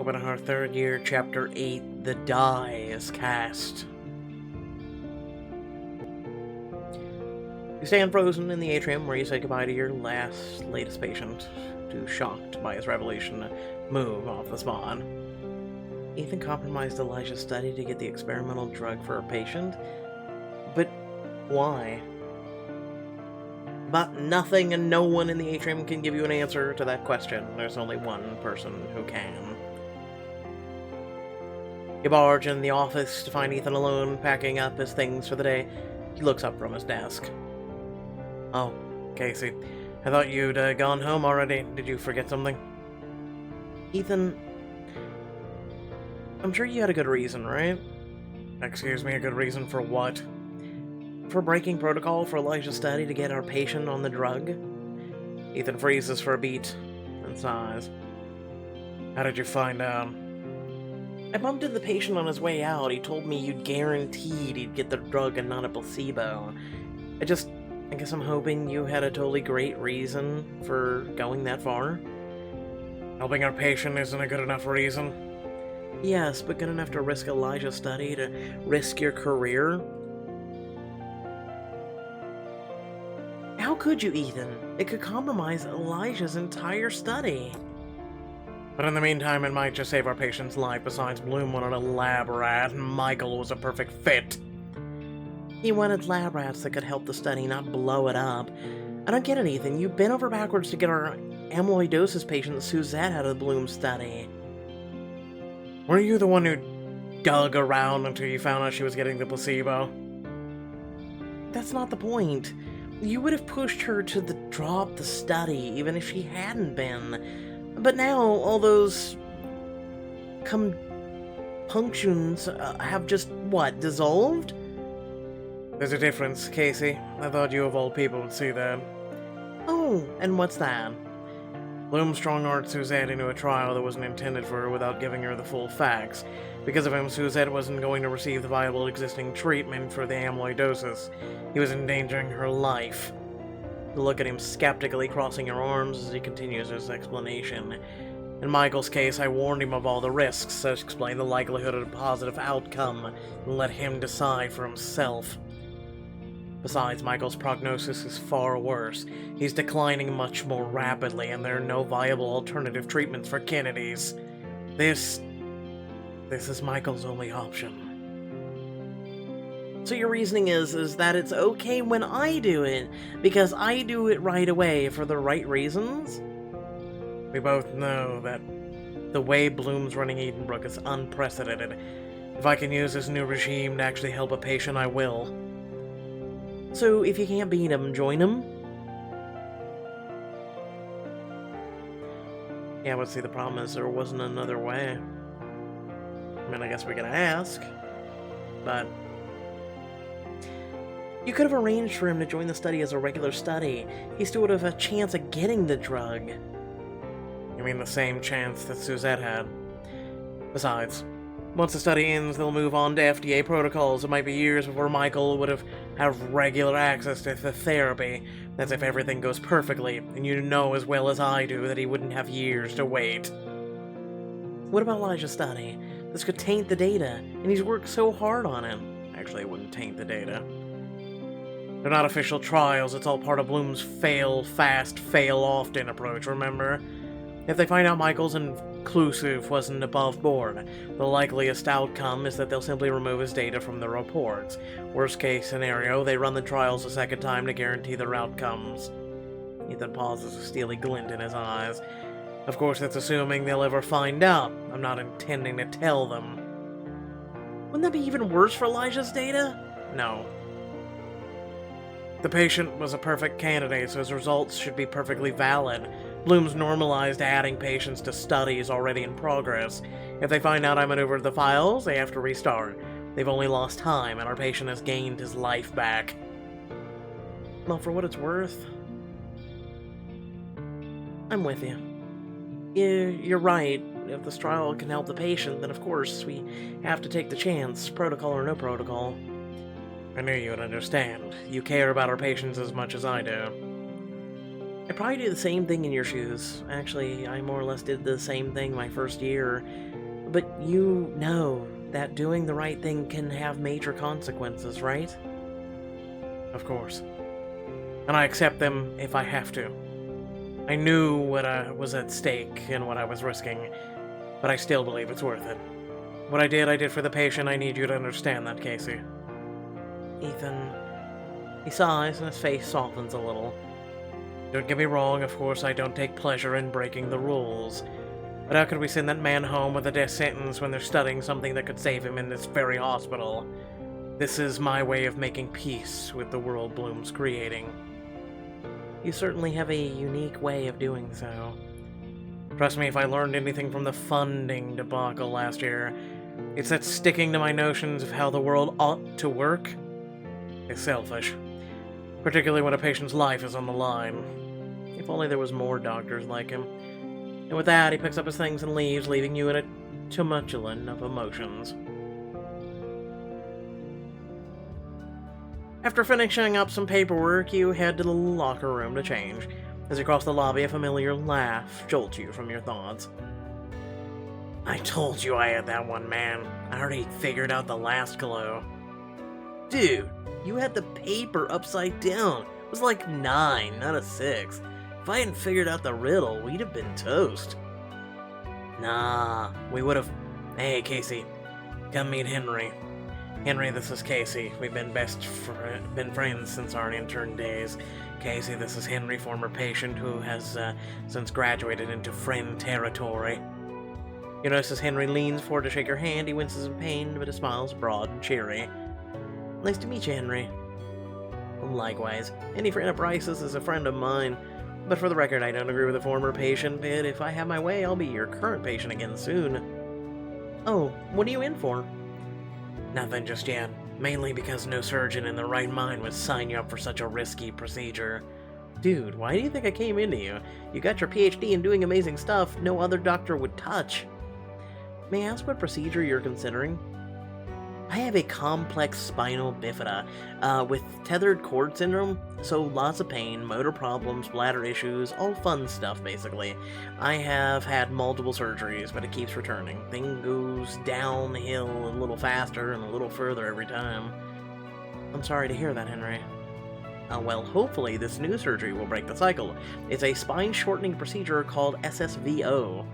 welcome to our third year, Chapter 8, The Die is Cast. You stand frozen in the atrium where you say goodbye to your latest patient, too shocked by his revelation to move off the spot. Ethan compromised Elijah's study to get the experimental drug for a patient? But why? But nothing and no one in the atrium can give you an answer to that question. There's only one person who can. You barge in the office to find Ethan alone, packing up his things for the day. He looks up from his desk. Oh, Casey. I thought you'd gone home already. Did you forget something? Ethan, I'm sure you had a good reason, right? Excuse me, a good reason for what? For breaking protocol for Elijah's study to get our patient on the drug? Ethan freezes for a beat and sighs. How did you find out? I bumped into the patient on his way out. He told me you'd guaranteed he'd get the drug and not a placebo. I guess I'm hoping you had a totally great reason for going that far. Helping our patient isn't a good enough reason? Yes, but good enough to risk Elijah's study, to risk your career? How could you, Ethan? It could compromise Elijah's entire study. But in the meantime, it might just save our patient's life. Besides, Bloom wanted a lab rat, and Michael was a perfect fit. He wanted lab rats that could help the study, not blow it up. I don't get it, Ethan. You bent over backwards to get our amyloidosis patient Suzette out of the Bloom study. Were you the one who dug around until you found out she was getting the placebo? That's not the point. You would have pushed her to drop the study, even if she hadn't been. But now, all those compunctions have just, dissolved? There's a difference, Casey. I thought you of all people would see that. Oh, and what's that? Bloom strong-armed Suzette into a trial that wasn't intended for her without giving her the full facts. Because of him, Suzette wasn't going to receive the viable existing treatment for the amyloidosis. He was endangering her life. You look at him skeptically, crossing your arms as he continues his explanation. In Michael's case, I warned him of all the risks, to explain the likelihood of a positive outcome, and let him decide for himself. Besides, Michael's prognosis is far worse. He's declining much more rapidly, and there are no viable alternative treatments for Kennedy's. This is Michael's only option. So your reasoning is that it's okay when I do it, because I do it right away for the right reasons? We both know that the way Bloom's running Edenbrook is unprecedented. If I can use this new regime to actually help a patient, I will. So if you can't beat him, join him? Yeah, but see, the problem is there wasn't another way. I mean, I guess we can ask, but you could have arranged for him to join the study as a regular study. He still would have a chance of getting the drug. You mean the same chance that Suzette had? Besides, once the study ends, they'll move on to FDA protocols. It might be years before Michael would have regular access to the therapy. That's if everything goes perfectly, and you know as well as I do that he wouldn't have years to wait. What about Elijah's study? This could taint the data, and he's worked so hard on it. Actually, it wouldn't taint the data. They're not official trials, it's all part of Bloom's fail fast, fail often approach, remember? If they find out Michael's inclusive wasn't above board, the likeliest outcome is that they'll simply remove his data from the reports. Worst case scenario, they run the trials a second time to guarantee their outcomes. Ethan pauses, a steely glint in his eyes. Of course, that's assuming they'll ever find out. I'm not intending to tell them. Wouldn't that be even worse for Elijah's data? No. The patient was a perfect candidate, so his results should be perfectly valid. Bloom's normalized adding patients to studies already in progress. If they find out I maneuvered the files, they have to restart. They've only lost time, and our patient has gained his life back. Well, for what it's worth, I'm with you. You're right. If this trial can help the patient, then of course we have to take the chance, protocol or no protocol. I knew you would understand. You care about our patients as much as I do. I'd probably do the same thing in your shoes. Actually, I more or less did the same thing my first year. But you know that doing the right thing can have major consequences, right? Of course. And I accept them if I have to. I knew what was at stake and what I was risking, but I still believe it's worth it. What I did for the patient. I need you to understand that, Casey. Ethan... He sighs and his face softens a little. Don't get me wrong, of course I don't take pleasure in breaking the rules. But how could we send that man home with a death sentence when they're studying something that could save him in this very hospital? This is my way of making peace with the world Bloom's creating. You certainly have a unique way of doing so. Trust me, if I learned anything from the funding debacle last year, it's that sticking to my notions of how the world ought to work is selfish. Particularly when a patient's life is on the line. If only there was more doctors like him. And with that, he picks up his things and leaves, leaving you in a tumultuation of emotions. After finishing up some paperwork, you head to the locker room to change. As you cross the lobby, a familiar laugh jolts you from your thoughts. I told you I had that one, man. I already figured out the last glow. Dude, you had the paper upside down. It was like 9, not a 6. If I hadn't figured out the riddle, we'd have been toast. Nah, we would have... Hey, Casey, come meet Henry. Henry, this is Casey. We've been been friends since our intern days. Casey, this is Henry, former patient who has since graduated into friend territory. You notice as Henry leans forward to shake your hand, he winces in pain, but his smile's broad and cheery. Nice to meet you, Henry. Likewise. Any friend of Bryce's is a friend of mine. But for the record, I don't agree with the former patient bit. If I have my way, I'll be your current patient again soon. Oh, what are you in for? Nothing just yet. Mainly because no surgeon in their right mind would sign you up for such a risky procedure. Dude, why do you think I came into you? You got your PhD in doing amazing stuff no other doctor would touch. May I ask what procedure you're considering? I have a complex spinal bifida with tethered cord syndrome, so lots of pain, motor problems, bladder issues, all fun stuff basically. I have had multiple surgeries, but it keeps returning. Thing goes downhill a little faster and a little further every time. I'm sorry to hear that, Henry. Well, hopefully this new surgery will break the cycle. It's a spine-shortening procedure called SSVO.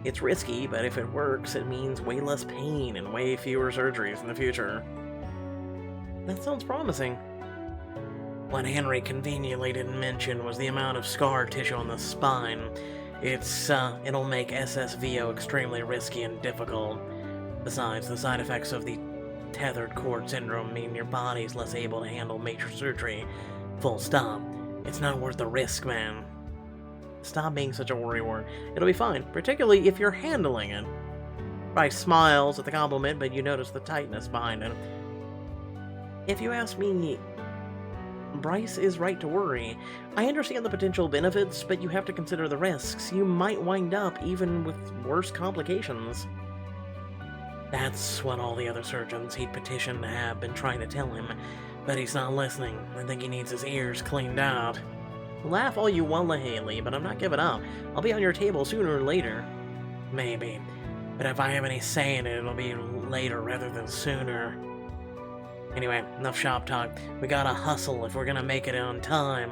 It's risky, but if it works, it means way less pain and way fewer surgeries in the future. That sounds promising. What Henry conveniently didn't mention was the amount of scar tissue on the spine. It'll make SSVO extremely risky and difficult. Besides, the side effects of the tethered cord syndrome mean your body's less able to handle major surgery. Full stop. It's not worth the risk, man. Stop being such a worrywart. It'll be fine, particularly if you're handling it. Bryce smiles at the compliment, but you notice the tightness behind it. If you ask me, Bryce is right to worry. I understand the potential benefits, but you have to consider the risks. You might wind up even with worse complications. That's what all the other surgeons he'd petitioned to have been trying to tell him. But he's not listening. I think he needs his ears cleaned out. Laugh all you want, Haley, but I'm not giving up. I'll be on your table sooner or later. Maybe. But if I have any say in it, it'll be later rather than sooner. Anyway, enough shop talk. We gotta hustle if we're gonna make it on time.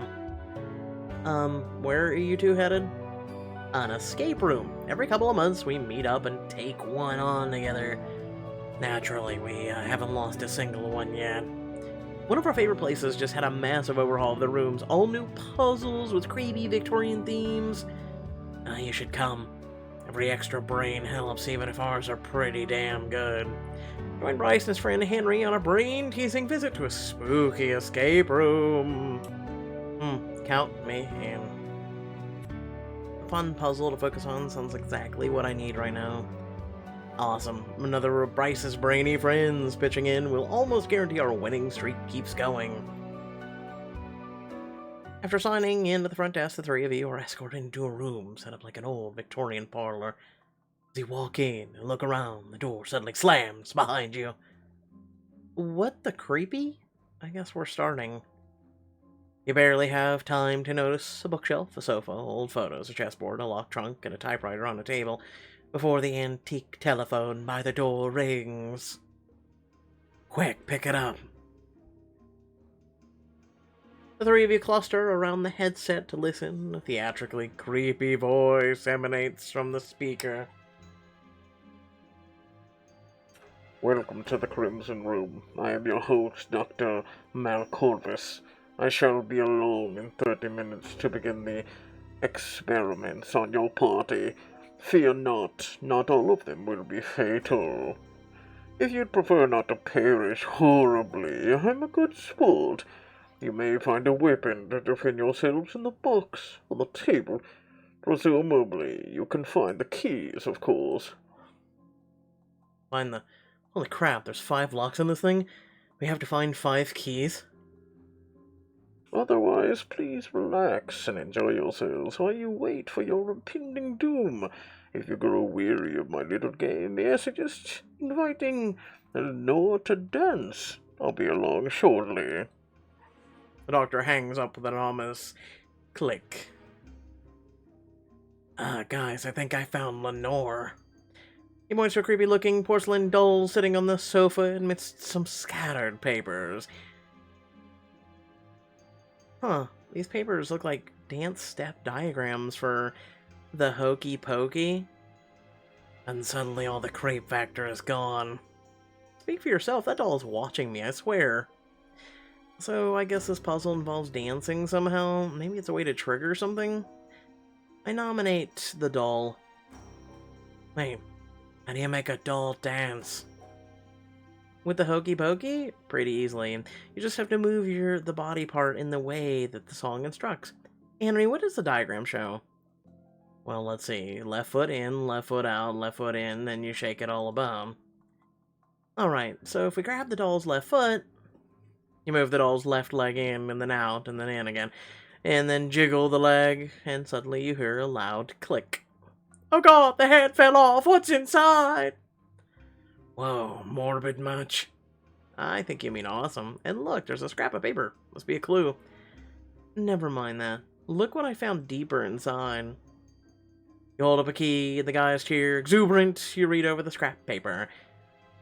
Where are you two headed? An escape room. Every couple of months, we meet up and take one on together. Naturally, we haven't lost a single one yet. One of our favorite places just had a massive overhaul of the rooms, all new puzzles with creepy Victorian themes. You should come. Every extra brain helps, even if ours are pretty damn good. Join Bryce and his friend Henry on a brain-teasing visit to a spooky escape room. Count me in. A fun puzzle to focus on sounds exactly what I need right now. Awesome. Another of Bryce's brainy friends pitching in will almost guarantee our winning streak keeps going. After signing in at the front desk, the three of you are escorted into a room set up like an old Victorian parlor. As you walk in and look around, the door suddenly slams behind you. What the creepy? I guess we're starting. You barely have time to notice a bookshelf, a sofa, old photos, a chessboard, a locked trunk, and a typewriter on a table before the antique telephone by the door rings. Quick, pick it up. The three of you cluster around the headset to listen. A theatrically creepy voice emanates from the speaker. Welcome to the Crimson Room. I am your host, Dr. Malcorvus. I shall be alone in 30 minutes to begin the experiments on your party. Fear not all of them will be fatal. If you'd prefer not to perish horribly, I'm a good sport. You may find a weapon to defend yourselves in the box on the table. Presumably, you can find the keys, of course. Find the... Holy crap, there's 5 locks in this thing? We have to find 5 keys? Otherwise, please relax and enjoy yourselves while you wait for your impending doom. If you grow weary of my little game, may I suggest inviting Lenore to dance? I'll be along shortly. The doctor hangs up with an ominous click. Guys, I think I found Lenore. He points to a creepy-looking porcelain doll sitting on the sofa amidst some scattered papers. Huh, these papers look like dance step diagrams for the hokey pokey. And suddenly all the creep factor is gone. Speak for yourself, that doll is watching me, I swear. So I guess this puzzle involves dancing somehow. Maybe it's a way to trigger something? I nominate the doll. Wait, how do you make a doll dance? With the hokey pokey? Pretty easily. You just have to move the body part in the way that the song instructs. Henry, what does the diagram show? Well, let's see. Left foot in, left foot out, left foot in, then you shake it all about. Alright, so if we grab the doll's left foot, you move the doll's left leg in, and then out, and then in again. And then jiggle the leg, and suddenly you hear a loud click. Oh god, the head fell off! What's inside? Whoa, morbid much? I think you mean awesome. And look, there's a scrap of paper. Must be a clue. Never mind that. Look what I found deeper inside. You hold up a key, the guy's cheer exuberant. You read over the scrap paper.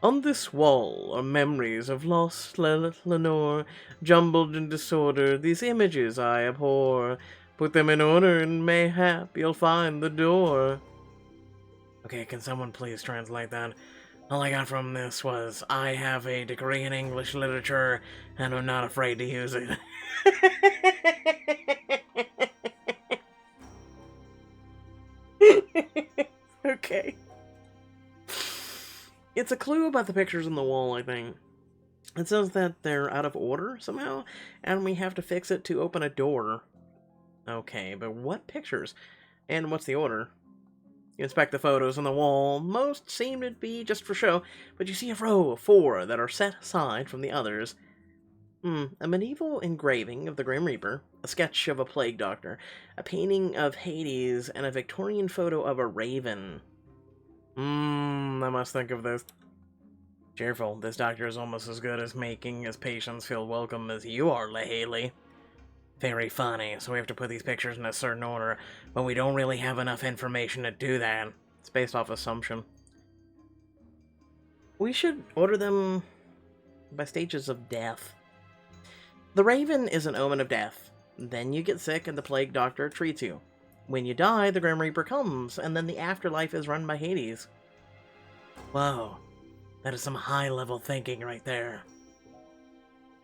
On this wall are memories of lost Lenore, jumbled in disorder. These images I abhor. Put them in order, and mayhap you'll find the door. Okay, can someone please translate that? All I got from this was, I have a degree in English literature, and I'm not afraid to use it. Okay. It's a clue about the pictures on the wall, I think. It says that they're out of order, somehow, and we have to fix it to open a door. Okay, but what pictures? And what's the order? You inspect the photos on the wall. Most seem to be just for show, but you see a row of 4 that are set aside from the others. A medieval engraving of the Grim Reaper, a sketch of a plague doctor, a painting of Hades, and a Victorian photo of a raven. I must think of this. Cheerful, this doctor is almost as good as making his patients feel welcome as you are, LaHaley. Very funny, so we have to put these pictures in a certain order, but we don't really have enough information to do that. It's based off assumption. We should order them by stages of death. The raven is an omen of death. Then you get sick and the plague doctor treats you. When you die, the Grim Reaper comes, and then the afterlife is run by Hades. Whoa, that is some high-level thinking right there.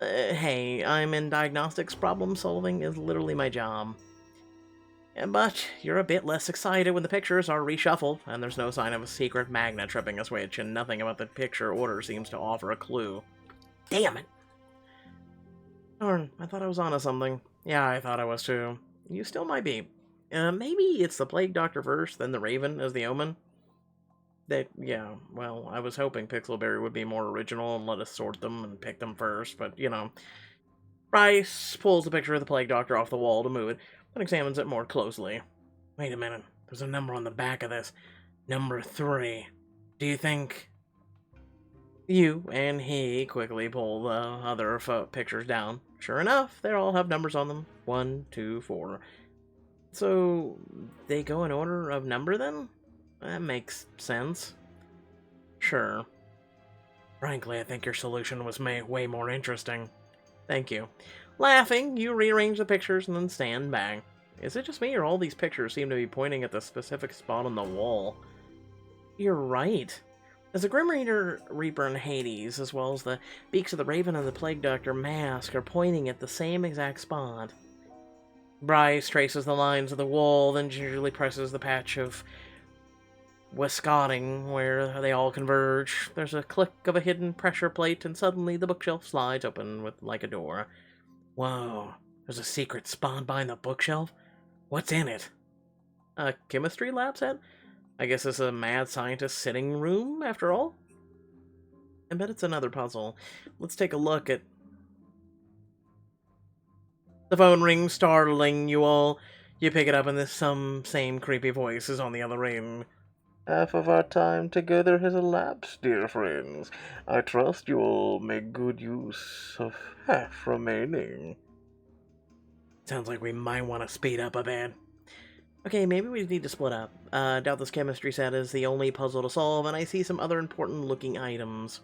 Hey, I'm in diagnostics. Problem solving is literally my job. But you're a bit less excited when the pictures are reshuffled, and there's no sign of a secret magnet tripping a switch, and nothing about the picture order seems to offer a clue. Damn it! Darn, I thought I was onto something. Yeah, I thought I was too. You still might be. Maybe it's the Plague Doctor first, then the Raven as the Omen? Yeah, well, I was hoping Pixelberry would be more original and let us sort them and pick them first, but, you know. Bryce pulls the picture of the Plague Doctor off the wall to move it, and examines it more closely. Wait a minute, there's a number on the back of this. Number 3. Do you think... You and he quickly pull the other pictures down. Sure enough, they all have numbers on them. 1, 2, 4. So, they go in order of number then? That makes sense. Sure. Frankly, I think your solution was way more interesting. Thank you. Laughing, you rearrange the pictures and then stand back. Is it just me, or all these pictures seem to be pointing at the specific spot on the wall? You're right. As the Grim Reaper and Hades, as well as the beaks of the Raven and the Plague Doctor mask, are pointing at the same exact spot. Bryce traces the lines of the wall, then gingerly presses the patch of wainscoting where they all converge. There's a click of a hidden pressure plate, and suddenly the bookshelf slides open like a door. Whoa, there's a secret spot behind the bookshelf? What's in it? A chemistry lab set? I guess it's a mad scientist sitting room, after all? I bet it's another puzzle. Let's take a look at... The phone rings, startling you all. You pick it up and there's some same creepy voice is on the other end. Half of our time together has elapsed, dear friends. I trust you all make good use of half remaining. Sounds like we might want to speed up a bit. Okay, maybe we need to split up. Doubt this chemistry set is the only puzzle to solve, and I see some other important looking items.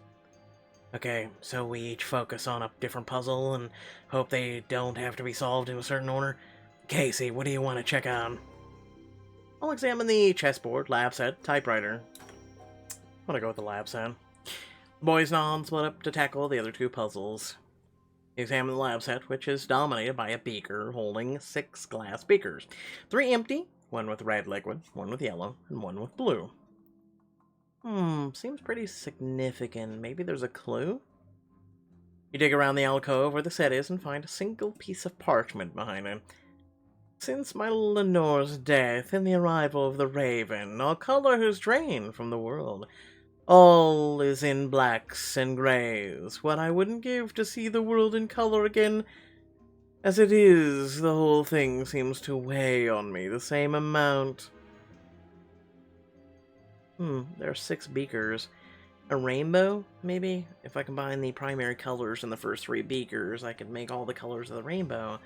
Okay, so we each focus on a different puzzle and hope they don't have to be solved in a certain order. Casey, what do you want to check on? I'll examine the chessboard, lab set, typewriter. I'm gonna go with the lab set. The boys nod, split up to tackle the other two puzzles. Examine the lab set, which is dominated by a beaker holding 6 glass beakers. 3 empty, 1 with red liquid, 1 with yellow, and 1 with blue. Seems pretty significant. Maybe there's a clue? You dig around the alcove where the set is and find a single piece of parchment behind it. Since my Lenore's death and the arrival of the Raven, all color has drained from the world. All is in blacks and grays. What I wouldn't give to see the world in color again. As it is, the whole thing seems to weigh on me the same amount. There are 6 beakers. A rainbow, maybe? If I combine the primary colors in the first 3 beakers, I could make all the colors of the rainbow.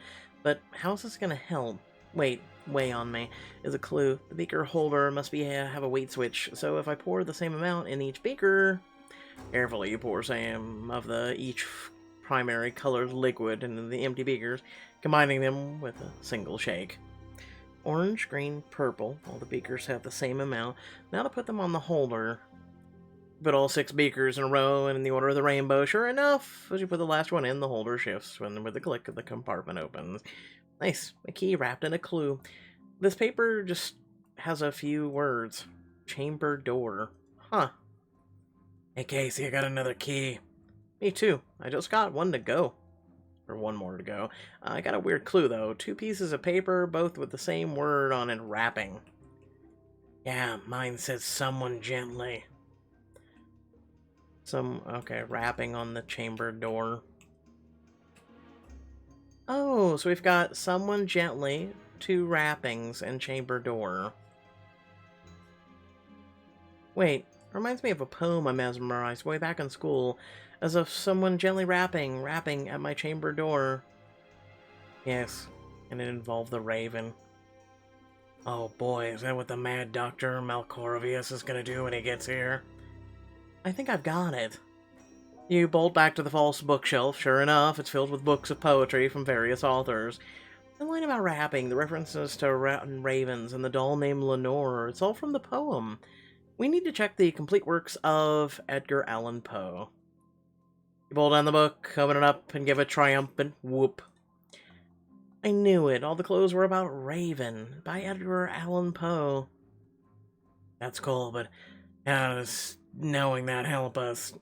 But how's this gonna help? Wait, weigh on me is a clue. The beaker holder must have a weight switch, so if I pour the same amount in each beaker... Carefully, you pour same of each primary colored liquid into the empty beakers, combining them with a single shake. Orange, green, purple. All the beakers have the same amount. Now to put them on the holder. Put all 6 beakers in a row and in the order of the rainbow. Sure enough, as you put the last one in, the holder shifts when with the click of the compartment opens. Nice. A key wrapped in a clue. This paper just has a few words. Chamber door. Huh. Hey Casey, I got another key. Me too. I just got one to go. Or 1 more to go. I got a weird clue though. 2 pieces of paper, both with the same word on it, wrapping. Yeah, mine says someone gently. Okay, wrapping on the chamber door. Oh, so we've got someone gently, 2 wrappings, and chamber door. Wait, reminds me of a poem I memorized way back in school, as if someone gently rapping at my chamber door. Yes, and it involved the Raven. Oh boy, is that what the mad Dr. Malcorvius is gonna do when he gets here? I think I've got it. You bolt back to the false bookshelf. Sure enough, it's filled with books of poetry from various authors. The line about rapping, the references to ravens, and the doll named Lenore, it's all from the poem. We need to check the complete works of Edgar Allan Poe. You pull down the book, open it up, and give a triumphant whoop. I knew it. All the clues were about Raven, by Edgar Allan Poe. That's cool, but how does knowing that help us?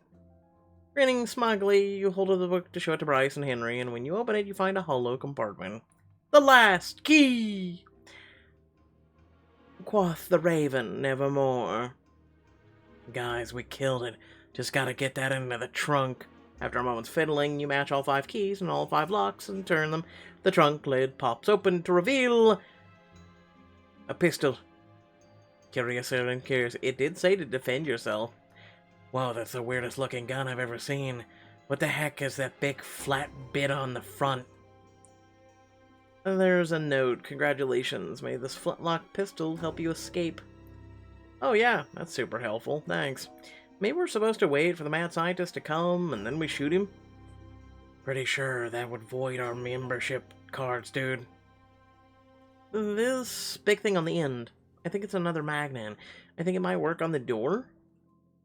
Grinning smugly, you hold up the book to show it to Bryce and Henry, and when you open it, you find a hollow compartment. The last key! Quoth the Raven, nevermore. Guys, we killed it. Just gotta get that into the trunk. After a moment's fiddling, you match all 5 keys and all 5 locks and turn them. The trunk lid pops open to reveal a pistol. Curious, it did say to defend yourself. Wow, that's the weirdest looking gun I've ever seen. What the heck is that big flat bit on the front? There's a note. Congratulations. May this flintlock pistol help you escape. Oh yeah, that's super helpful, thanks. Maybe we're supposed to wait for the mad scientist to come and then we shoot him? Pretty sure that would void our membership cards, dude. This big thing on the end, I think it's another magnet. I think it might work on the door.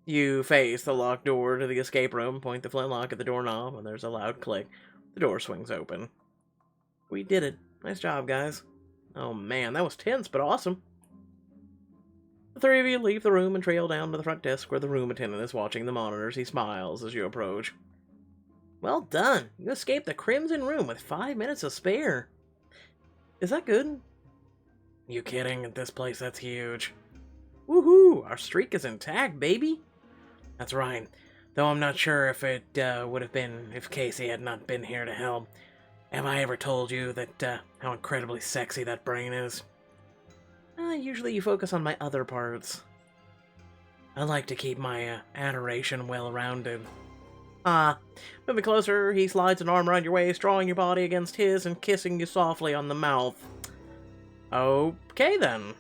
You face the locked door to the escape room, point the flintlock at the doorknob, and there's a loud click. The door swings open. We did it. Nice job, guys. Oh man, that was tense, but awesome. The three of you leave the room and trail down to the front desk where the room attendant is watching the monitors. He smiles as you approach. Well done. You escaped the Crimson Room with 5 minutes to spare. Is that good? You kidding? At this place, that's huge. Woohoo! Our streak is intact, baby. That's right. Though I'm not sure if it would have been if Casey had not been here to help. Have I ever told you that how incredibly sexy that brain is? Usually you focus on my other parts. I like to keep my adoration well-rounded. Moving closer, he slides an arm around your waist, drawing your body against his and kissing you softly on the mouth. Okay, then.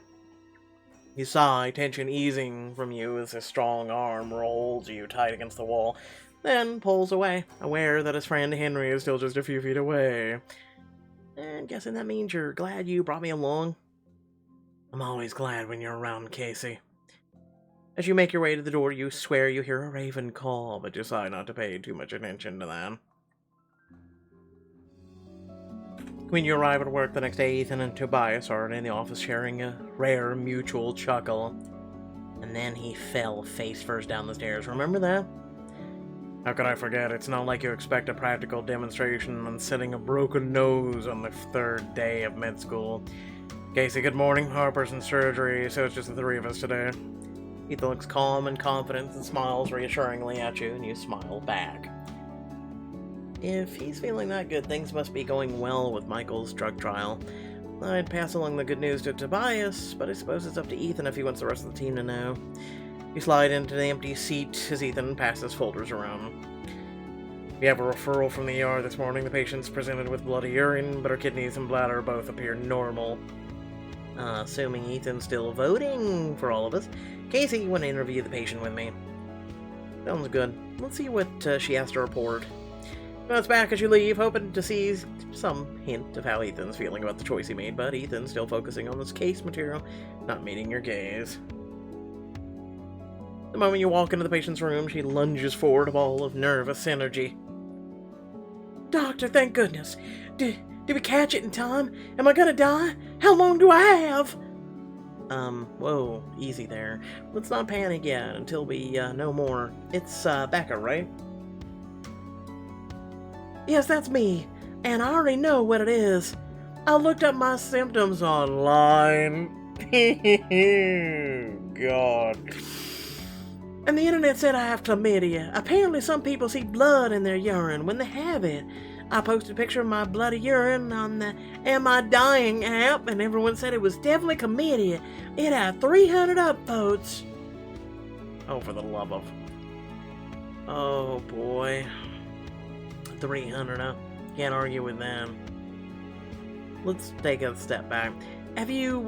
You sigh, tension easing from you as his strong arm rolls you tight against the wall, then pulls away, aware that his friend Henry is still just a few feet away. And guessing that means you're glad you brought me along? I'm always glad when you're around, Casey. As you make your way to the door, you swear you hear a raven call, but decide not to pay too much attention to that. When you arrive at work the next day, Ethan and Tobias are in the office sharing a rare mutual chuckle. And then he fell face first down the stairs. Remember that? How could I forget? It's not like you expect a practical demonstration on setting a broken nose on the third day of med school. Casey, good morning. Harper's in surgery, so it's just the three of us today. Ethan looks calm and confident and smiles reassuringly at you, and you smile back. If he's feeling that good, things must be going well with Michael's drug trial. I'd pass along the good news to Tobias, but I suppose it's up to Ethan if he wants the rest of the team to know. You slide into the empty seat as Ethan passes folders around. We have a referral from the ER this morning. The patient's presented with bloody urine, but her kidneys and bladder both appear normal. Assuming Ethan's still voting for all of us, Casey, you want to interview the patient with me? Sounds good. Let's see what she has to report. Bounce back as you leave, hoping to see some hint of how Ethan's feeling about the choice he made, but Ethan's still focusing on this case material, not meeting your gaze. The moment you walk into the patient's room, she lunges forward, a ball of nervous energy. Doctor, thank goodness. Did we catch it in time? Am I gonna die? How long do I have? Whoa, easy there. Let's not panic yet until we know more. It's Becca, right? Yes, that's me, and I already know what it is. I looked up my symptoms online. God. And the internet said I have chlamydia. Apparently some people see blood in their urine when they have it. I posted a picture of my bloody urine on the Am I Dying app, and everyone said it was definitely chlamydia. It had 300 upvotes. Oh, for the love of... Oh, boy. 300, huh? Can't argue with that. Let's take a step back. Have you,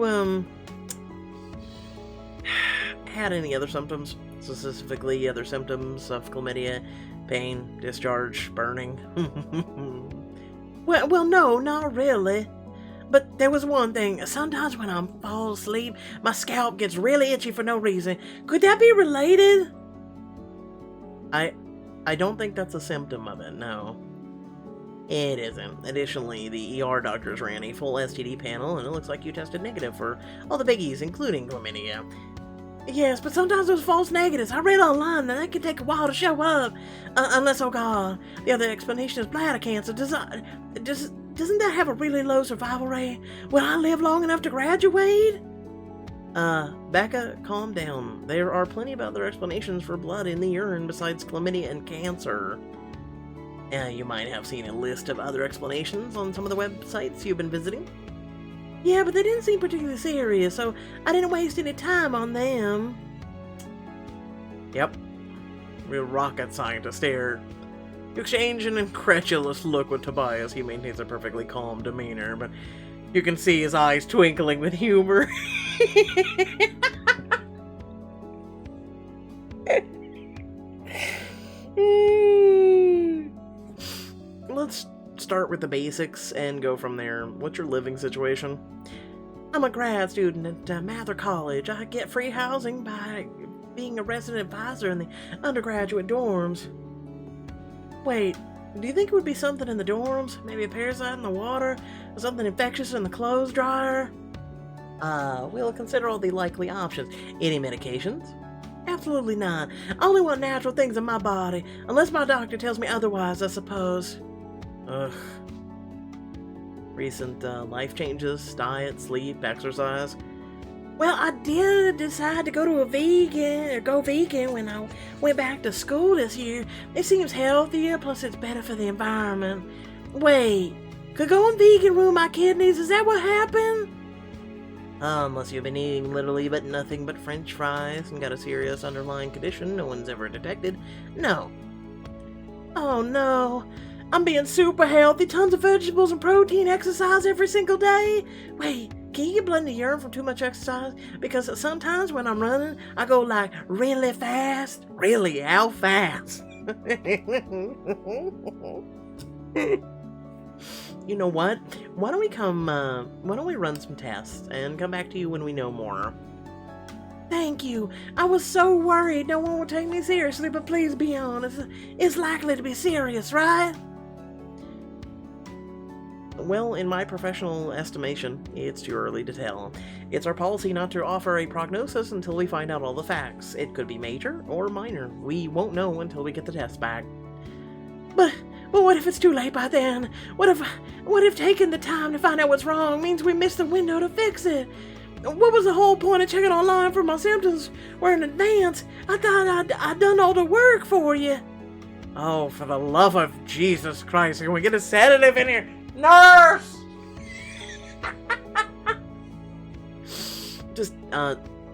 had any other symptoms? Specifically, other symptoms of chlamydia? Pain, discharge, burning? Well, no, not really. But there was one thing. Sometimes when I fall asleep, my scalp gets really itchy for no reason. Could that be related? I don't think that's a symptom of it, no. It isn't. Additionally, the ER doctors ran a full STD panel, and it looks like you tested negative for all the biggies, including chlamydia. Yes, but sometimes those false negatives, I read online that can take a while to show up. Unless, oh god, the other explanation is bladder cancer. Doesn't that have a really low survival rate? Will I live long enough to graduate? Becca, calm down. There are plenty of other explanations for blood in the urine besides chlamydia and cancer. You might have seen a list of other explanations on some of the websites you've been visiting. Yeah, but they didn't seem particularly serious, so I didn't waste any time on them. Yep. Real rocket scientist here. You exchange an incredulous look with Tobias. He maintains a perfectly calm demeanor, but you can see his eyes twinkling with humor. start with the basics and go from there. What's your living situation? I'm a grad student at Mather College. I get free housing by being a resident advisor in the undergraduate dorms. Wait, do you think it would be something in the dorms? Maybe a parasite in the water? Or something infectious in the clothes dryer? We'll consider all the likely options. Any medications? Absolutely not. I only want natural things in my body, unless my doctor tells me otherwise, I suppose. Ugh. Recent life changes, diet, sleep, exercise. Well, I did decide to go vegan when I went back to school this year. It seems healthier, plus it's better for the environment. Wait, could going vegan ruin my kidneys? Is that what happened? Unless you've been eating literally but nothing but french fries and got a serious underlying condition no one's ever detected. No. Oh no. I'm being super healthy, tons of vegetables and protein, exercise every single day. Wait, can you get blood in the urine from too much exercise? Because sometimes when I'm running, I go like really fast. Really, how fast? You know what? Why don't we run some tests and come back to you when we know more? Thank you. I was so worried no one would take me seriously, but please be honest. It's likely to be serious, right? Well, in my professional estimation, it's too early to tell. It's our policy not to offer a prognosis until we find out all the facts. It could be major or minor. We won't know until we get the test back. But what if it's too late by then? What if taking the time to find out what's wrong means we miss the window to fix it? What was the whole point of checking online for my symptoms were in advance? I thought I'd done all the work for you. Oh, for the love of Jesus Christ, can we get a sedative in here? Nurse! Just,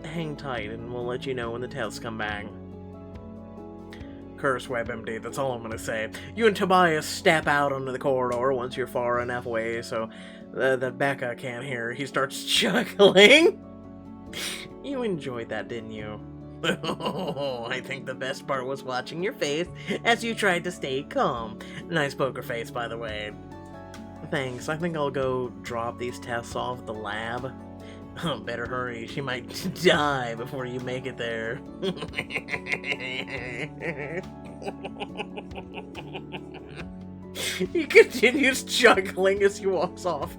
hang tight and we'll let you know when the tests come back. Curse WebMD, that's all I'm gonna say. You and Tobias step out onto the corridor once you're far enough away so that Becca can't hear. He starts chuckling. You enjoyed that, didn't you? Oh, I think the best part was watching your face as you tried to stay calm. Nice poker face, by the way. Thanks, I think I'll go drop these tests off at the lab. Oh, better hurry, she might die before you make it there. He continues chuckling as he walks off,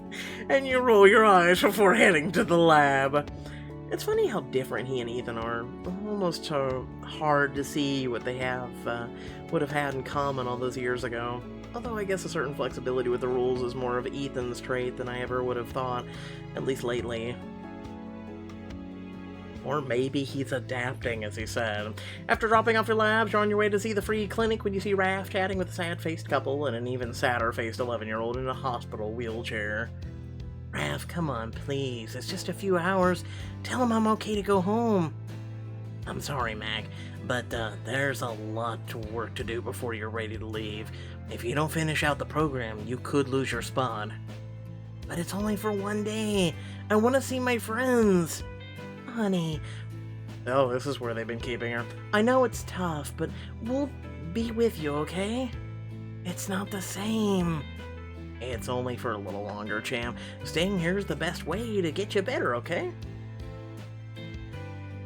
and you roll your eyes before heading to the lab. It's funny how different he and Ethan are. Almost hard to see what they would have had in common all those years ago. Although I guess a certain flexibility with the rules is more of Ethan's trait than I ever would have thought, at least lately. Or maybe he's adapting, as he said. After dropping off your labs, you're on your way to see the free clinic when you see Raph chatting with a sad-faced couple and an even sadder-faced 11-year-old in a hospital wheelchair. Raph, come on, please. It's just a few hours. Tell him I'm okay to go home. I'm sorry, Mac, but there's a lot of work to do before you're ready to leave. If you don't finish out the program, you could lose your spot. But it's only for one day. I want to see my friends. Honey. Oh, this is where they've been keeping her. I know it's tough, but we'll be with you, okay? It's not the same. It's only for a little longer, champ. Staying here is the best way to get you better, okay?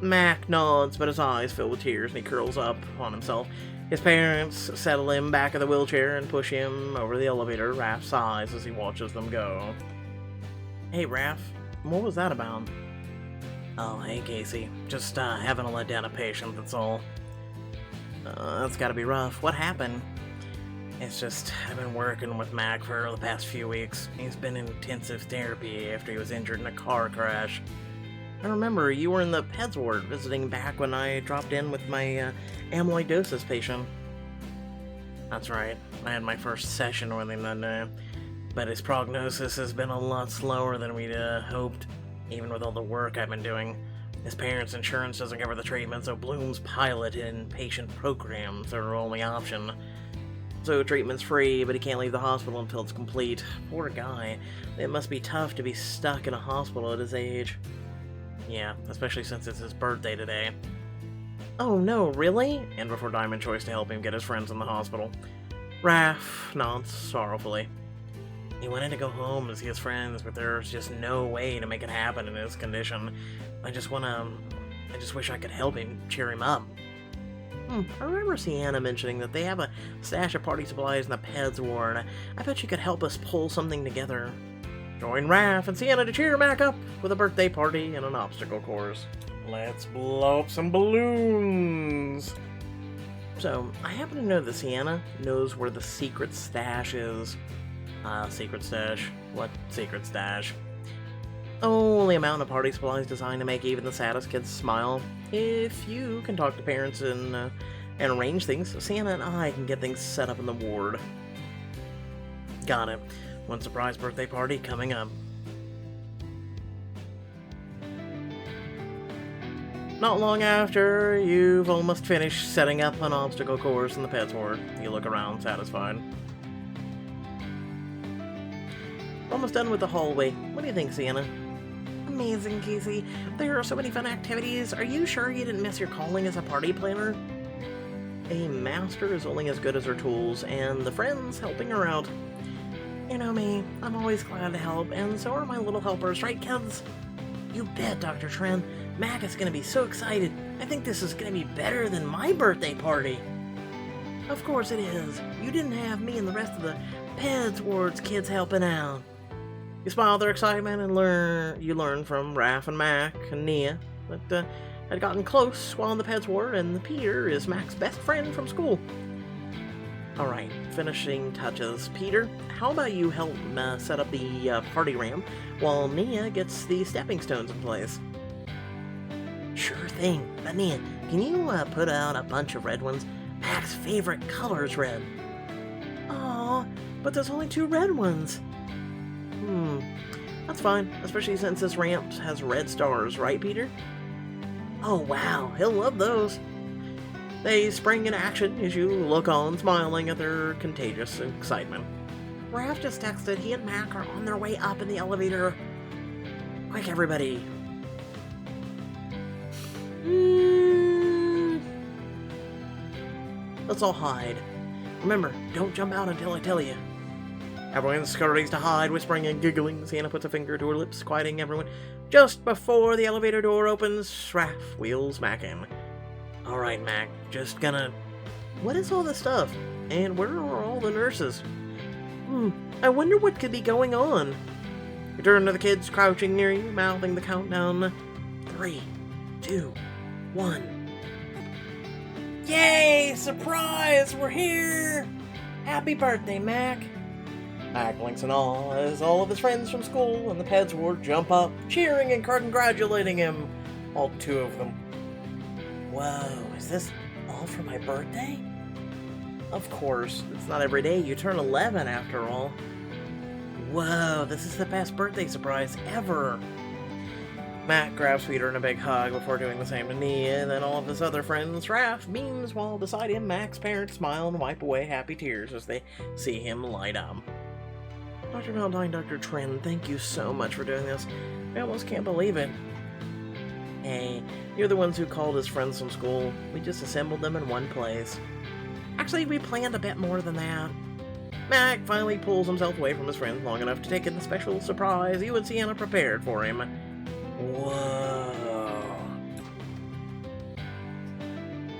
Mac nods, but his eyes fill with tears and he curls up on himself. His parents settle him back in the wheelchair and push him over the elevator. Raph sighs as he watches them go. Hey, Raph, what was that about? Oh, hey, Casey. Just having to let down a patient, that's all. That's gotta be rough. What happened? It's just, I've been working with Mac for the past few weeks. He's been in intensive therapy after he was injured in a car crash. I remember you were in the peds ward visiting back when I dropped in with my amyloidosis patient. That's right. I had my first session with him that day. But his prognosis has been a lot slower than we'd hoped, even with all the work I've been doing. His parents' insurance doesn't cover the treatment, so Bloom's pilot inpatient programs are our only option. So treatment's free, but he can't leave the hospital until it's complete. Poor guy. It must be tough to be stuck in a hospital at his age. Yeah, especially since it's his birthday today. Oh no, really? And before Diamond Choice to help him get his friends in the hospital. Raph nods sorrowfully. He wanted to go home to see his friends, but there's just no way to make it happen in his condition. I just wish I could help him, cheer him up. I remember Sienna mentioning that they have a stash of party supplies in the Peds ward. I bet she could help us pull something together. Join Raph and Sienna to cheer Mac up with a birthday party and an obstacle course. Let's blow up some balloons! So, I happen to know that Sienna knows where the secret stash is. Secret stash? What secret stash? Only a mountain of party supplies designed to make even the saddest kids smile. If you can talk to parents and arrange things, Sienna and I can get things set up in the ward. Got it. One surprise birthday party coming up. Not long after you've almost finished setting up an obstacle course in the Pets ward, you look around satisfied. Almost done with the hallway. What do you think, Sienna? Amazing, Casey. There are so many fun activities. Are you sure you didn't miss your calling as a party planner? A master is only as good as her tools, and the friends helping her out. You know me, I'm always glad to help, and so are my little helpers, right, kids? You bet, Dr. Tren. Mac is gonna be so excited. I think this is gonna be better than my birthday party. Of course it is. You didn't have me and the rest of the Peds ward's kids helping out. You smile at their excitement and you learn from Raph and Mac and Nia that had gotten close while in the Peds ward, and Peter is Mac's best friend from school. Alright, finishing touches. Peter, how about you help set up the party ramp while Nia gets the stepping stones in place? Sure thing. But Nia, can you put out a bunch of red ones? Mac's favorite color is red. Aw, but there's only 2 red ones. That's fine, especially since this ramp has red stars, right, Peter? Oh wow, he'll love those. They spring into action as you look on, smiling at their contagious excitement. Raph just texted he and Mac are on their way up in the elevator. Quick, everybody. Let's all hide. Remember, don't jump out until I tell you. Everyone scurries to hide, whispering and giggling. Sienna puts a finger to her lips, quieting everyone. Just before the elevator door opens, Raph wheels Mac in. Alright, Mac, just gonna... What is all this stuff? And where are all the nurses? I wonder what could be going on. You turn to the kids crouching near you, mouthing the countdown. 3, 2, 1. Yay! Surprise! We're here! Happy birthday, Mac! Mac blinks in awe as all of his friends from school and the Peds ward jump up, cheering and congratulating him. All 2 of them. Whoa, is this all for my birthday? Of course, it's not every day you turn 11 after all. Whoa, this is the best birthday surprise ever. Mac grabs Peter in a big hug before doing the same to Nia, and then all of his other friends. Raph beams while beside him Mac's parents smile and wipe away happy tears as they see him light up. Dr. Valentine, Dr. Tren, thank you so much for doing this. I almost can't believe it. Hey, you're the ones who called his friends from school. We just assembled them in one place. Actually, we planned a bit more than that. Mac finally pulls himself away from his friends long enough to take in the special surprise you and Sienna prepared for him. Whoa.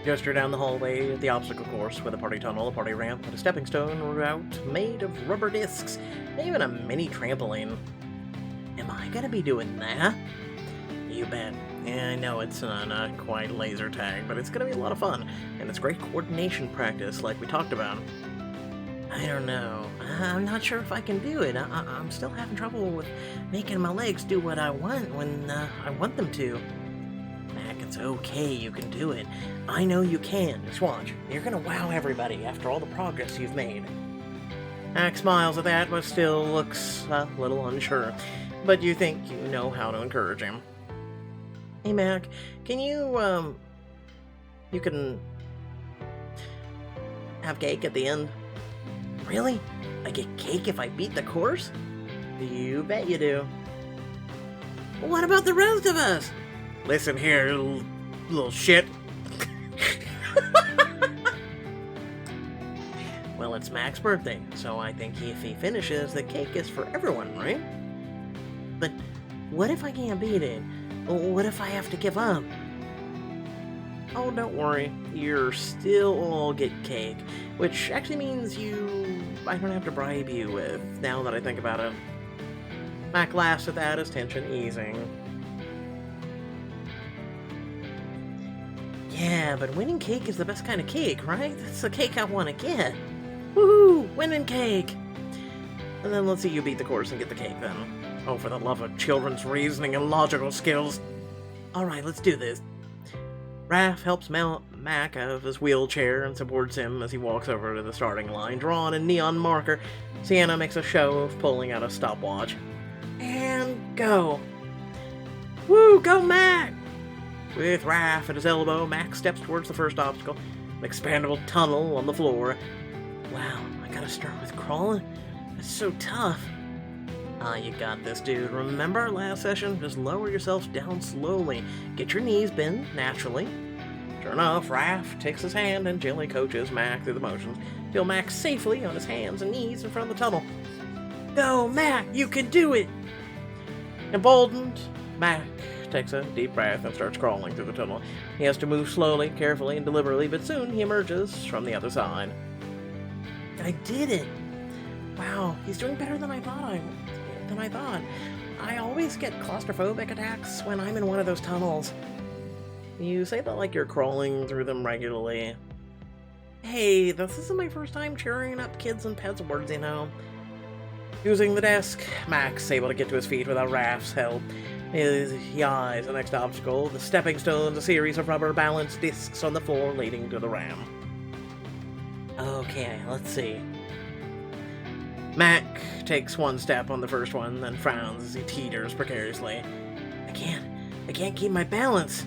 Gesture down the hallway at the obstacle course with a party tunnel, a party ramp, and a stepping stone route made of rubber discs, and even a mini trampoline. Am I gonna be doing that? You bet. Yeah, I know it's not quite laser tag, but it's gonna be a lot of fun, and it's great coordination practice like we talked about. I don't know. I'm not sure if I can do it. I'm still having trouble with making my legs do what I want when I want them to. Mac, it's okay. You can do it. I know you can. Just watch. You're gonna wow everybody after all the progress you've made. Mac smiles at that, but still looks a little unsure. But you think you know how to encourage him. Hey, Mac, can you, you can have cake at the end? Really? I get cake if I beat the course? You bet you do. What about the rest of us? Listen here, little shit. Well, it's Mac's birthday, so I think if he finishes, the cake is for everyone, right? But what if I can't beat it? What if I have to give up? Oh, don't worry. You're still all get cake, which actually means I don't have to bribe you with, now that I think about it. Mac laughs at that, his tension easing. Yeah, but winning cake is the best kind of cake, right? That's the cake I want to get. Woohoo! Winning cake! And then let's see you beat the course and get the cake then. Oh, for the love of children's reasoning and logical skills. Alright, let's do this. Raph helps Mac out of his wheelchair and supports him as he walks over to the starting line, drawn in neon marker. Sienna makes a show of pulling out a stopwatch. And go! Woo, go Mac! With Raph at his elbow, Mac steps towards the first obstacle, an expandable tunnel on the floor. Wow, I gotta start with crawling? That's so tough. Ah, you got this, dude. Remember our last session? Just lower yourself down slowly. Get your knees bent naturally. Sure enough, Raph takes his hand and gently coaches Mac through the motions, till Mac's safely on his hands and knees in front of the tunnel. Go, Mac! You can do it! Emboldened, Mac takes a deep breath and starts crawling through the tunnel. He has to move slowly, carefully, and deliberately, but soon he emerges from the other side. I did it! Wow, he's doing better than I thought. I always get claustrophobic attacks when I'm in one of those tunnels. You say that like you're crawling through them regularly. Hey, this isn't my first time cheering up kids and pets awards, you know. Using the desk, Mac's able to get to his feet without Raph's help. He eyes the next obstacle, the stepping stones, a series of rubber balance discs on the floor leading to the ramp. Okay, let's see. Mac takes one step on the first one, then frowns as he teeters precariously. I can't keep my balance.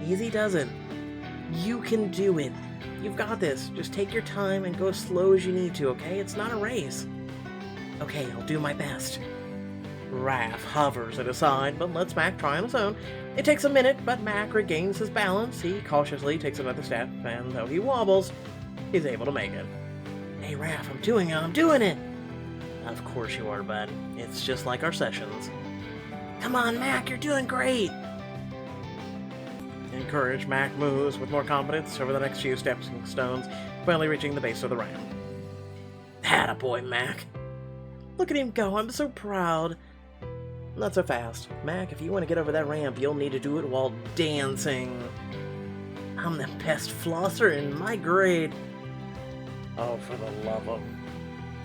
Easy does it. You can do it. You've got this. Just take your time and go as slow as you need to, okay? It's not a race. Okay, I'll do my best. Raph hovers at his side, but lets Mac try on his own. It takes a minute, but Mac regains his balance. He cautiously takes another step, and though he wobbles, he's able to make it. Hey, Raph, I'm doing it! Of course you are, bud. It's just like our sessions. Come on, Mac, you're doing great! Encouraged, Mac moves with more confidence over the next few steps and stones, finally reaching the base of the ramp. Attaboy, Mac! Look at him go, I'm so proud! Not so fast. Mac, if you want to get over that ramp, you'll need to do it while dancing. I'm the best flosser in my grade. Oh, for the love of...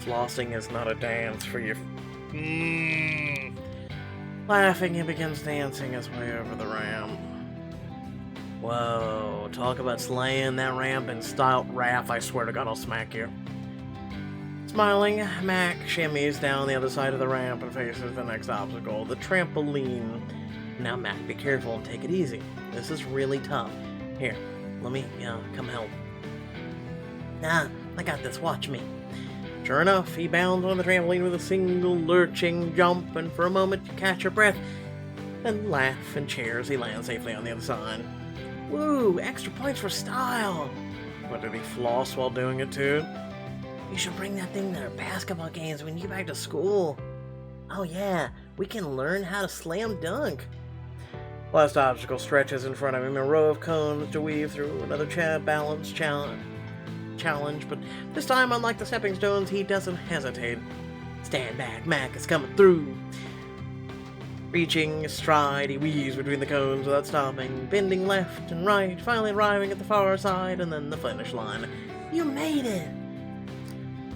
Flossing is not a dance for you. Laughing, he begins dancing his way over the ramp. Whoa, talk about slaying that ramp in style. Raph, I swear to God, I'll smack you. Smiling, Mac shimmies down the other side of the ramp and faces the next obstacle, the trampoline. Now, Mac, be careful and take it easy. This is really tough. Here, let me, come help. Nah, I got this, watch me. Sure enough, he bounds on the trampoline with a single lurching jump, and for a moment you catch your breath, then laugh and cheer as he lands safely on the other side. Woo, extra points for style! What, did he floss while doing it too? You should bring that thing to our basketball games when you get back to school. Oh yeah, we can learn how to slam dunk. Last obstacle stretches in front of him, a row of cones to weave through, another balance challenge, but this time, unlike the stepping stones, he doesn't hesitate. Stand back, Mac is coming through. Reaching his stride, he weaves between the cones without stopping, bending left and right, finally arriving at the far side and then the finish line. You made it!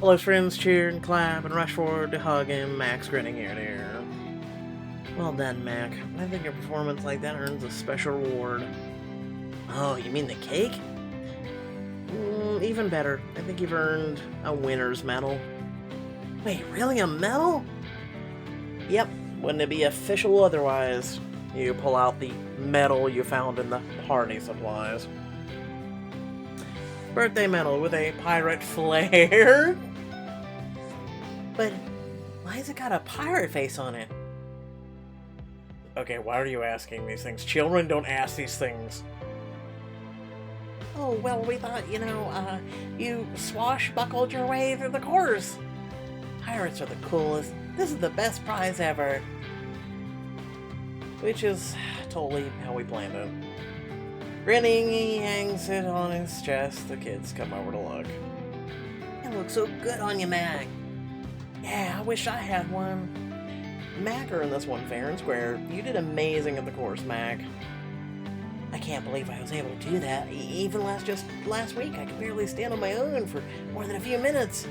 All his friends cheer and clap and rush forward to hug him, Mac's grinning ear to ear. Well done, Mac. I think a performance like that earns a special reward. Oh, you mean the cake? Even better. I think you've earned a winner's medal. Wait, really? A medal? Yep. Wouldn't it be official otherwise? You pull out the medal you found in the party supplies. Birthday medal with a pirate flair? But why has it got a pirate face on it? Okay, why are you asking these things? Children don't ask these things. Oh, well, we thought, you swashbuckled your way through the course. Pirates are the coolest. This is the best prize ever. Which is totally how we planned it. Grinning, he hangs it on his chest. The kids come over to look. It looks so good on you, Mac. Yeah, I wish I had one. Mac earned this one fair and square. You did amazing at the course, Mac. I can't believe I was able to do that. Even just last week, I could barely stand on my own for more than a few minutes.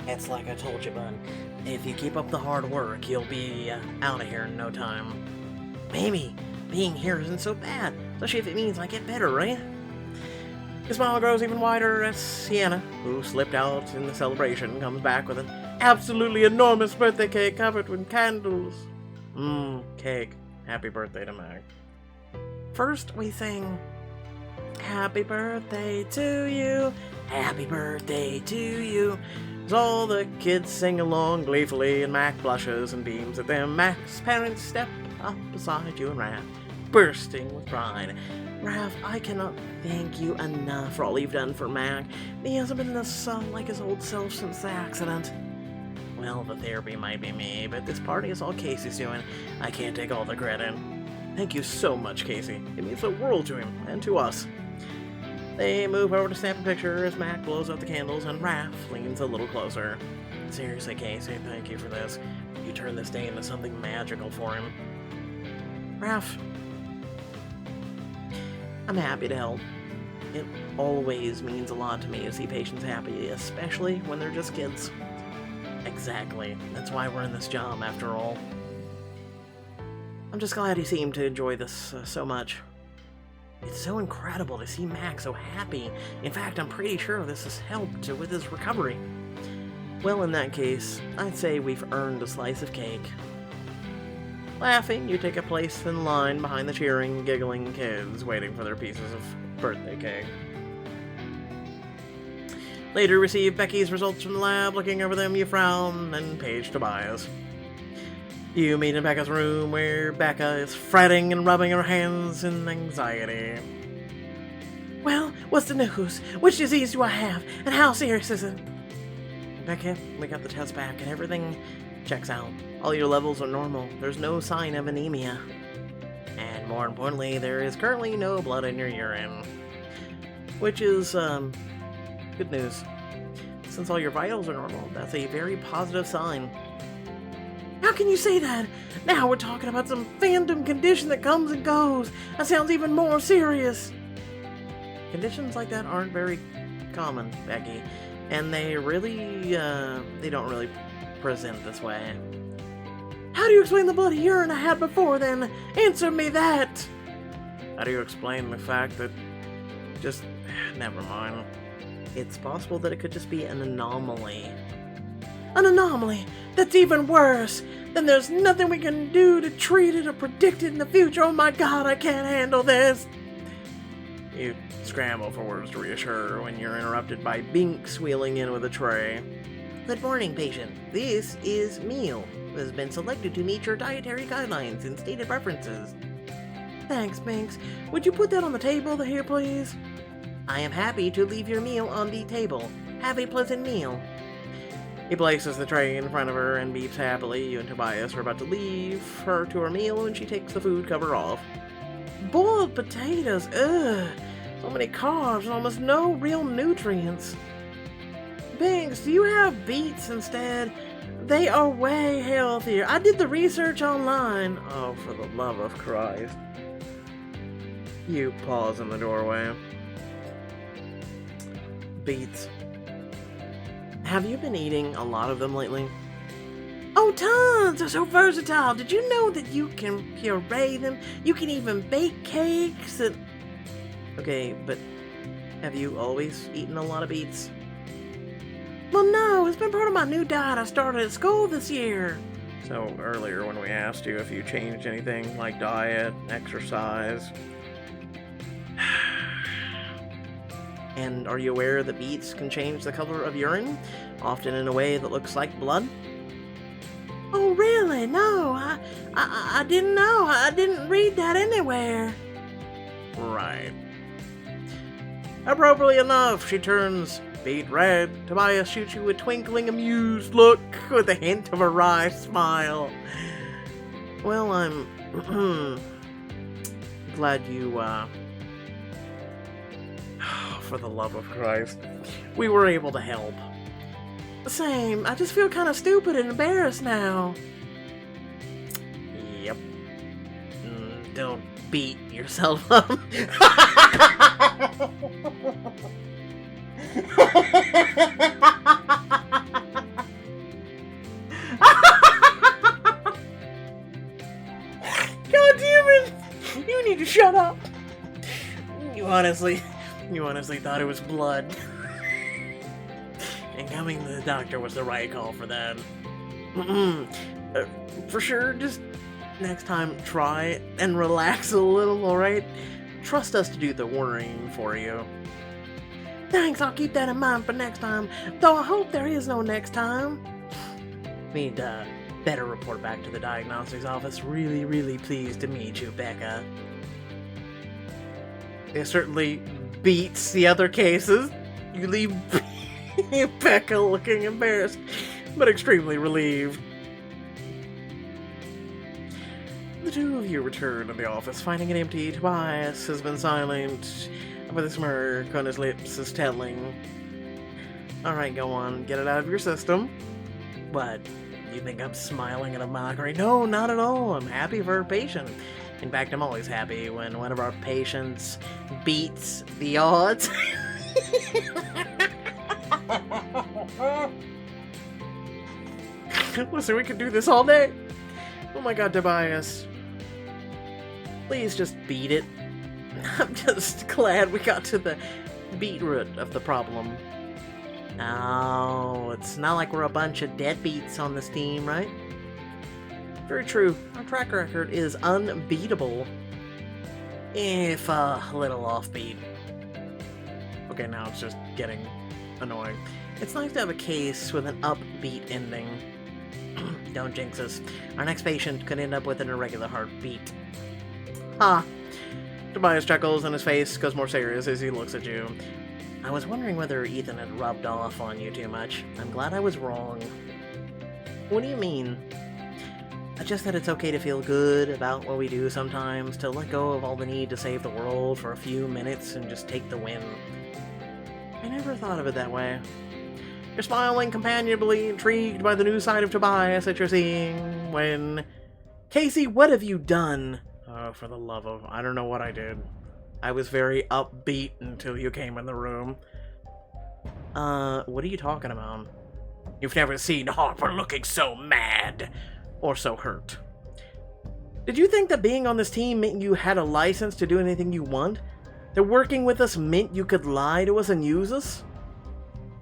It's like I told you, bud. If you keep up the hard work, you'll be out of here in no time. Maybe being here isn't so bad, especially if it means I get better, right? His smile grows even wider as Sienna, who slipped out in the celebration, comes back with an absolutely enormous birthday cake covered with candles. Cake. Happy birthday to Mac. First, we sing, Happy birthday to you, happy birthday to you. As all the kids sing along gleefully, and Mac blushes and beams at them, Mac's parents step up beside you and Raph, bursting with pride. Raph, I cannot thank you enough for all you've done for Mac. He hasn't been like his old self since the accident. Well, the therapy might be me, but this party is all Casey's doing. I can't take all the credit. Thank you so much, Casey. It means the world to him, and to us. They move over to snap a picture as Mac blows out the candles, and Raph leans a little closer. Seriously, Casey, thank you for this. You turned this day into something magical for him. Raph, I'm happy to help. It always means a lot to me to see patients happy, especially when they're just kids. Exactly. That's why we're in this job, after all. I'm just glad you seem to enjoy this so much. It's so incredible to see Mac so happy. In fact, I'm pretty sure this has helped with his recovery. Well, in that case, I'd say we've earned a slice of cake. Laughing, you take a place in line behind the cheering, giggling kids waiting for their pieces of birthday cake. Later, receive Becky's results from the lab. Looking over them, you frown and page Tobias. You meet in Becca's room, where Becca is fretting and rubbing her hands in anxiety. Well, what's the news? Which disease do I have, and how serious is it? Becca, we got the test back, and everything checks out. All your levels are normal. There's no sign of anemia. And more importantly, there is currently no blood in your urine. Which is, good news. Since all your vitals are normal, that's a very positive sign. How can you say that? Now we're talking about some phantom condition that comes and goes. That sounds even more serious. Conditions like that aren't very common, Becky. And they don't really present this way. How do you explain the bloody urine I had before then? Answer me that! How do you explain the fact that... never mind. It's possible that it could just be an anomaly. An anomaly? That's even worse! Then there's nothing we can do to treat it or predict it in the future. Oh my god, I can't handle this! You scramble for words to reassure her when you're interrupted by Binks wheeling in with a tray. Good morning, patient. This is meal. It has been selected to meet your dietary guidelines and stated preferences. Thanks, Binks. Would you put that on the table here, please? I am happy to leave your meal on the table. Have a pleasant meal. He places the tray in front of her and beeps happily. You and Tobias are about to leave her to her meal when she takes the food cover off. Boiled potatoes, ugh! So many carbs and almost no real nutrients. Binks, do you have beets instead? They are way healthier. I did the research online. Oh, for the love of Christ. You pause in the doorway. Beets. Have you been eating a lot of them lately? Oh, tons! They're so versatile. Did you know that you can puree them? You can even bake cakes and... Okay, but have you always eaten a lot of beets? Well, no. It's been part of my new diet I started at school this year. So, earlier when we asked you if you changed anything, like diet, exercise... And are you aware that beets can change the color of urine, often in a way that looks like blood? Oh, really? No, I didn't know. I didn't read that anywhere. Right. Appropriately enough, she turns beet red. Tobias shoots you a twinkling, amused look with a hint of a wry smile. Well, I'm glad you, for the love of Christ, we were able to help. Same, I just feel kind of stupid and embarrassed now. Yep. Don't beat yourself up. God damn it! You need to shut up. You honestly thought it was blood. And coming to the doctor was the right call for that. For sure, just next time try and relax a little, alright? Trust us to do the worrying for you. Thanks, I'll keep that in mind for next time, though I hope there is no next time. Need to better report back to the diagnostics office. Really, really pleased to meet you, Becca. It certainly beats the other cases. You leave Becca looking embarrassed, but extremely relieved. The two of you return to the office, finding it empty. Tobias has been silent, with a smirk on his lips is telling. Alright, go on, get it out of your system. What, you think I'm smiling at a mockery? No, not at all. I'm happy for our patient. In fact, I'm always happy when one of our patients beats the odds. Listen, we could do this all day. Oh my god, Tobias. Please just beat it. I'm just glad we got to the beetroot of the problem. No, it's not like we're a bunch of deadbeats on this team, right? Very true. Our track record is unbeatable. If a little offbeat. Okay, now it's just getting annoying. It's nice to have a case with an upbeat ending. Don't jinx us. Our next patient could end up with an irregular heartbeat. Ha! Tobias chuckles and his face goes more serious as he looks at you. I was wondering whether Ethan had rubbed off on you too much. I'm glad I was wrong. What do you mean? Just that it's okay to feel good about what we do sometimes, to let go of all the need to save the world for a few minutes and just take the win. I never thought of it that way. You're smiling companionably, intrigued by the new side of Tobias that you're seeing, when... Casey, what have you done? Oh, for the love of... I don't know what I did. I was very upbeat until you came in the room. What are you talking about? You've never seen Harper looking so mad. Or so hurt. Did you think that being on this team meant you had a license to do anything you want? That working with us meant you could lie to us and use us?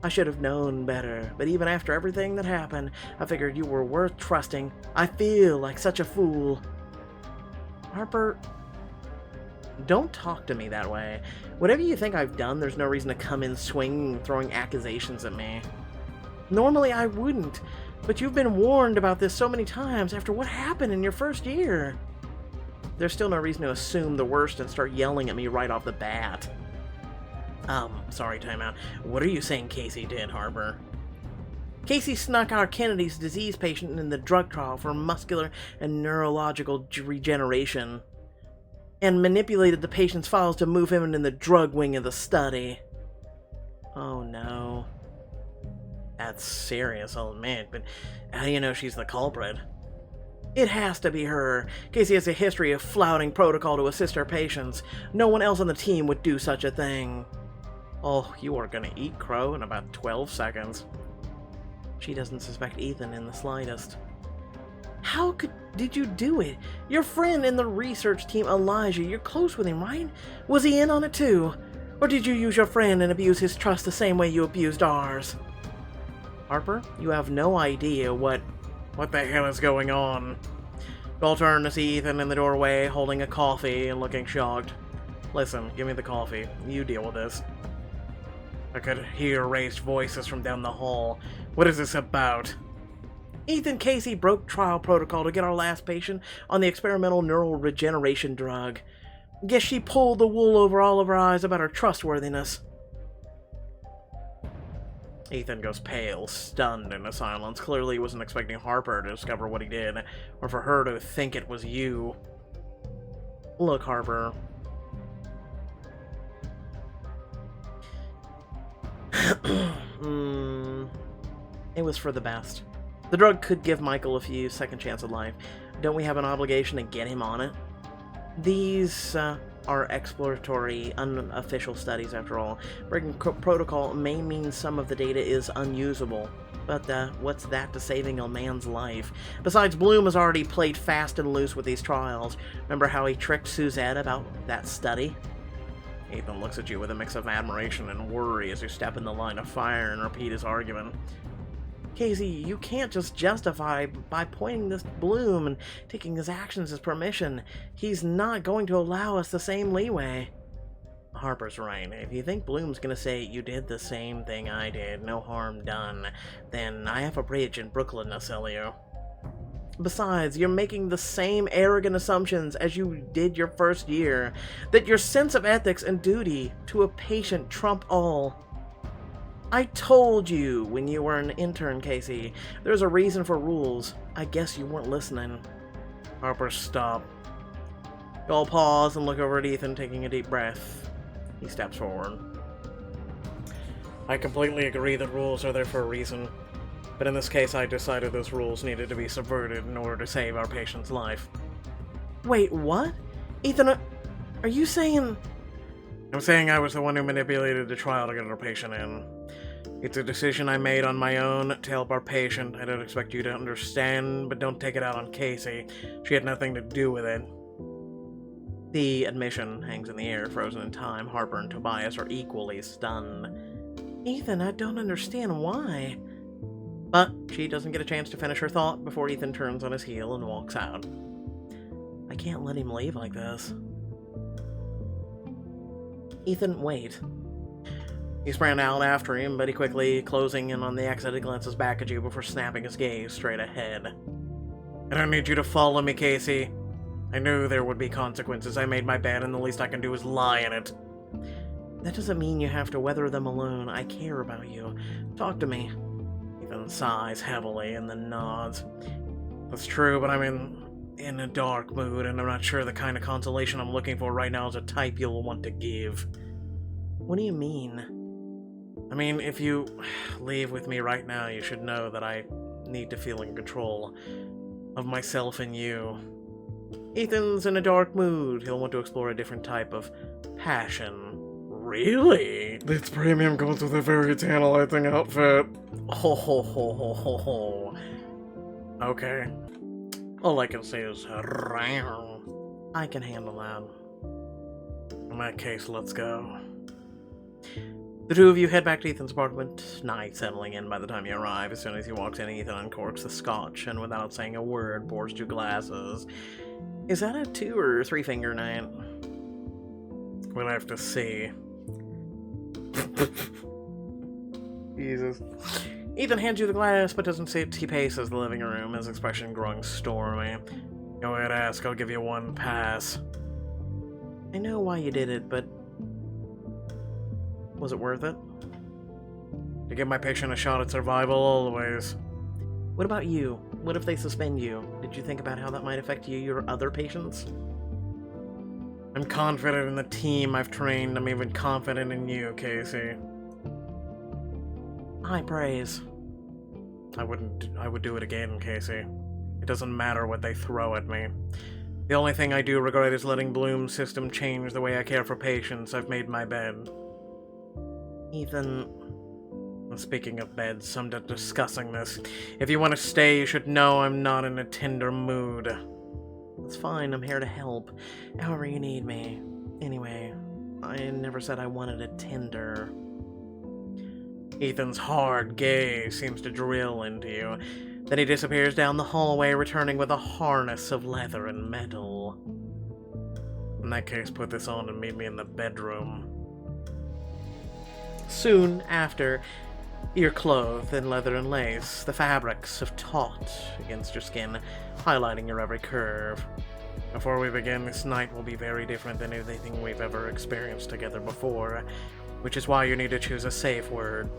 I should have known better, but even after everything that happened, I figured you were worth trusting. I feel like such a fool. Harper, don't talk to me that way. Whatever you think I've done, there's no reason to come in swinging, throwing accusations at me. Normally I wouldn't, but you've been warned about this so many times after what happened in your first year. There's still no reason to assume the worst and start yelling at me right off the bat. Sorry, timeout. What are you saying Casey did, Harper? Casey snuck our Kennedy's disease patient in the drug trial for muscular and neurological regeneration, and manipulated the patient's files to move him in the drug wing of the study. Oh no. That's serious, I'll admit, but how do you know she's the culprit? It has to be her. Casey has a history of flouting protocol to assist her patients. No one else on the team would do such a thing. Oh, you are gonna eat crow in about 12 seconds. She doesn't suspect Ethan in the slightest. How did you do it? Your friend in the research team, Elijah, you're close with him, right? Was he in on it too? Or did you use your friend and abuse his trust the same way you abused ours? Harper, you have no idea what the hell is going on. I'll turn to see Ethan in the doorway, holding a coffee and looking shocked. Listen, give me the coffee. You deal with this. I could hear raised voices from down the hall. What is this about? Ethan Casey broke trial protocol to get our last patient on the experimental neural regeneration drug. Guess she pulled the wool over all of our eyes about her trustworthiness. Ethan goes pale, stunned into silence. Clearly he wasn't expecting Harper to discover what he did, or for her to think it was you. Look, Harper. It was for the best. The drug could give Michael a few second chance at life. Don't we have an obligation to get him on it? These are exploratory, unofficial studies, after all. Breaking protocol may mean some of the data is unusable. But what's that to saving a man's life? Besides, Bloom has already played fast and loose with these trials. Remember how he tricked Suzette about that study? Ethan looks at you with a mix of admiration and worry as you step in the line of fire and repeat his argument. Casey, you can't just justify by pointing this Bloom and taking his actions as permission. He's not going to allow us the same leeway. Harper's right. If you think Bloom's gonna say you did the same thing I did, no harm done, then I have a bridge in Brooklyn to sell you. Besides, you're making the same arrogant assumptions as you did your first year, that your sense of ethics and duty to a patient trump all. I told you when you were an intern, Casey. There's a reason for rules. I guess you weren't listening. Harper, stop. You all pause and look over at Ethan, taking a deep breath. He steps forward. I completely agree that rules are there for a reason. But in this case, I decided those rules needed to be subverted in order to save our patient's life. Wait, what? Ethan, are you saying... I'm saying I was the one who manipulated the trial to get our patient in. It's a decision I made on my own to help our patient. I don't expect you to understand, but don't take it out on Casey. She had nothing to do with it. The admission hangs in the air, frozen in time. Harper and Tobias are equally stunned. Ethan, I don't understand why. But she doesn't get a chance to finish her thought before Ethan turns on his heel and walks out. I can't let him leave like this. Ethan, wait. He sprang out after him, but he quickly, closing in on the exit, he glances back at you before snapping his gaze straight ahead. I don't need you to follow me, Casey. I knew there would be consequences. I made my bed, and the least I can do is lie in it. That doesn't mean you have to weather them alone. I care about you. Talk to me. Ethan sighs heavily and then nods. That's true, but I'm in a dark mood, and I'm not sure the kind of consolation I'm looking for right now is a type you'll want to give. What do you mean? I mean, if you leave with me right now, you should know that I need to feel in control of myself and you. Ethan's in a dark mood. He'll want to explore a different type of passion. Really? This premium goes with a very tantalizing outfit. Ho ho ho ho ho ho. Okay. All I can say is I can handle that. In that case, let's go. The two of you head back to Ethan's apartment, night settling in by the time you arrive. As soon as he walks in, Ethan uncorks the scotch and without saying a word, pours 2 glasses. Is that a 2 or 3 finger night? We'll have to see. Jesus. Ethan hands you the glass, but doesn't sit. He paces the living room, his expression growing stormy. Go ahead, ask. I'll give you 1 pass. I know why you did it, but... was it worth it? To give my patient a shot at survival, always. What about you? What if they suspend you? Did you think about how that might affect your other patients? I'm confident in the team I've trained. I'm even confident in you, Casey. High praise. I would do it again, Casey. It doesn't matter what they throw at me. The only thing I do regret is letting Bloom's system change the way I care for patients. I've made my bed. Ethan... Speaking of beds, I'm done discussing this. If you want to stay, you should know I'm not in a tender mood. It's fine, I'm here to help. However you need me. Anyway, I never said I wanted a tender. Ethan's hard gaze seems to drill into you. Then he disappears down the hallway, returning with a harness of leather and metal. In that case, put this on and meet me in the bedroom. Soon after, you're clothed in leather and lace. The fabrics have taut against your skin, highlighting your every curve. Before we begin, this night will be very different than anything we've ever experienced together before, which is why you need to choose a safe word.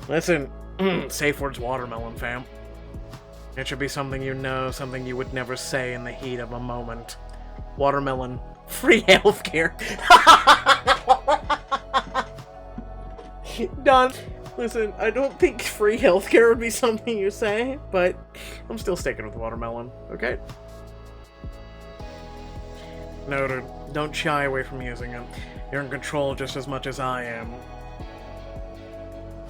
Listen, safe words watermelon, fam. It should be something you know, something you would never say in the heat of a moment. Watermelon. Free healthcare. Done. Listen, I don't think free healthcare would be something you say, but I'm still sticking with watermelon, okay? Noted. Don't shy away from using it. You're in control just as much as I am.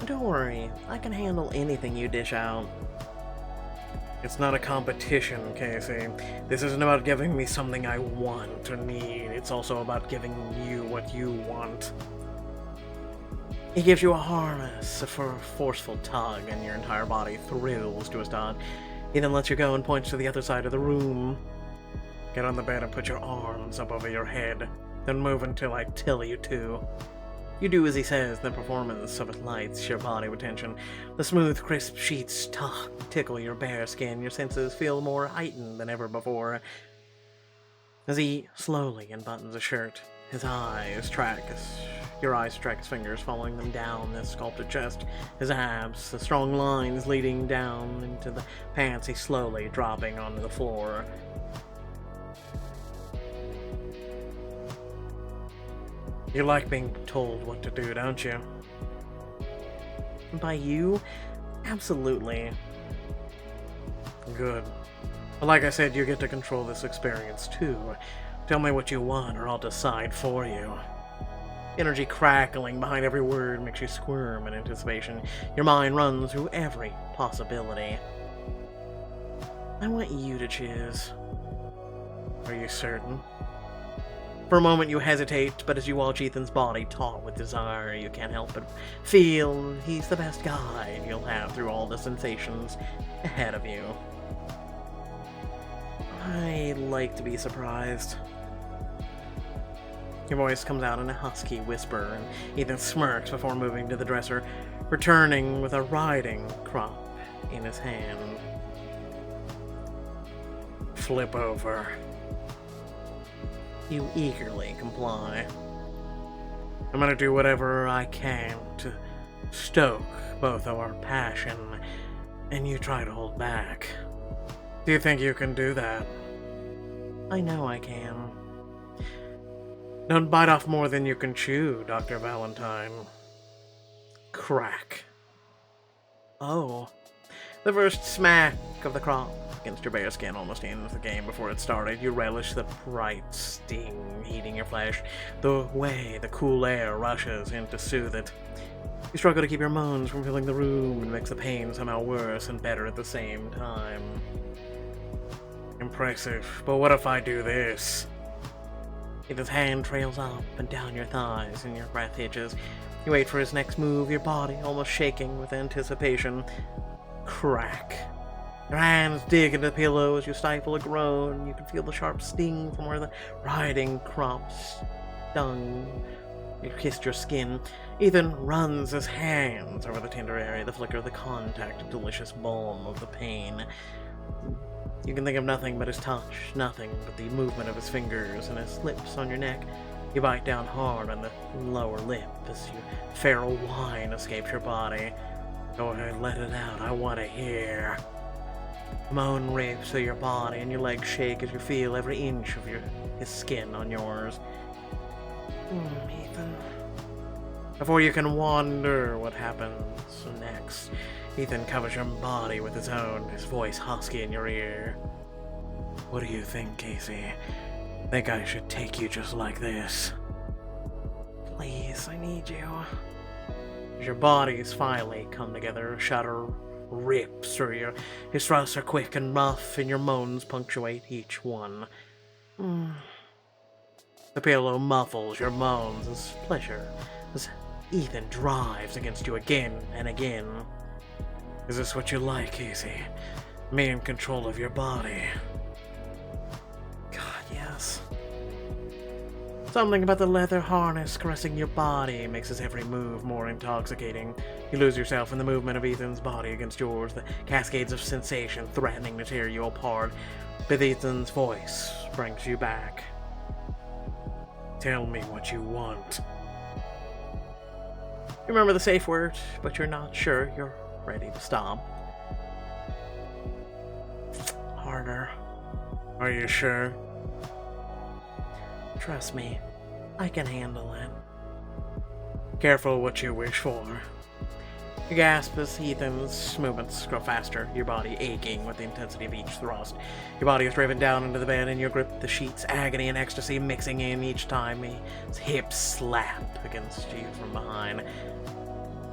Don't worry, I can handle anything you dish out. It's not a competition, Casey. This isn't about giving me something I want or need. It's also about giving you what you want. He gives you a harness for a forceful tug, and your entire body thrills to a start. He then lets you go and points to the other side of the room. Get on the bed and put your arms up over your head. Then move until I tell you to. You do as he says, the performance of it lights your body with tension. The smooth, crisp sheets tickle your bare skin. Your senses feel more heightened than ever before. As he slowly unbuttons a shirt, your eyes track his fingers, following them down his sculpted chest, his abs, the strong lines leading down into the pants, he's slowly dropping onto the floor. You like being told what to do, don't you? By you? Absolutely. Good. But like I said, you get to control this experience too. Tell me what you want, or I'll decide for you. Energy crackling behind every word makes you squirm in anticipation. Your mind runs through every possibility. I want you to choose. Are you certain? For a moment you hesitate, but as you watch Ethan's body taut with desire, you can't help but feel he's the best guide you'll have through all the sensations ahead of you. I like to be surprised. Your voice comes out in a husky whisper, and Ethan smirks before moving to the dresser, returning with a riding crop in his hand. Flip over. You eagerly comply. I'm gonna do whatever I can to stoke both of our passion, and you try to hold back. Do you think you can do that? I know I can. Don't bite off more than you can chew, Dr. Valentine. Crack. Oh. The first smack of the crop against your bare skin almost ends the game before it started. You relish the bright sting heating your flesh, the way the cool air rushes in to soothe it. You struggle to keep your moans from filling the room and makes the pain somehow worse and better at the same time. Impressive, but what if I do this? Ethan's hand trails up and down your thighs and your breath hitches. You wait for his next move, your body almost shaking with anticipation. Crack. Your hands dig into the pillow as you stifle a groan. You can feel the sharp sting from where the riding crop stung. You kissed your skin. Ethan runs his hands over the tender area, the flicker of the contact, a delicious balm of the pain. You can think of nothing but his touch, nothing but the movement of his fingers and his lips on your neck. You bite down hard on the lower lip as your feral whine escapes your body. Go ahead, let it out. I want to hear. A moan rips through your body and your legs shake as you feel every inch of his skin on yours. Ethan. Before you can wonder what happens next, Ethan covers your body with his own, his voice husky in your ear. What do you think, Casey? Think I should take you just like this? Please, I need you. As your bodies finally come together, a shudder rips through you. His thrusts are quick and rough, and your moans punctuate each one. The pillow muffles your moans as pleasure, as Ethan drives against you again and again. Is this what you like, Casey? Me in control of your body? God, yes. Something about the leather harness caressing your body makes his every move more intoxicating. You lose yourself in the movement of Ethan's body against yours, the cascades of sensation threatening to tear you apart. But Ethan's voice brings you back. Tell me what you want. You remember the safe word, but you're not sure you're ready to stop. Harder. Are you sure? Trust me, I can handle it. Careful what you wish for. You gasp as Ethan's movements grow faster, your body aching with the intensity of each thrust. Your body is driven down into the bed and you grip the sheets, agony and ecstasy mixing in each time his hips slap against you from behind.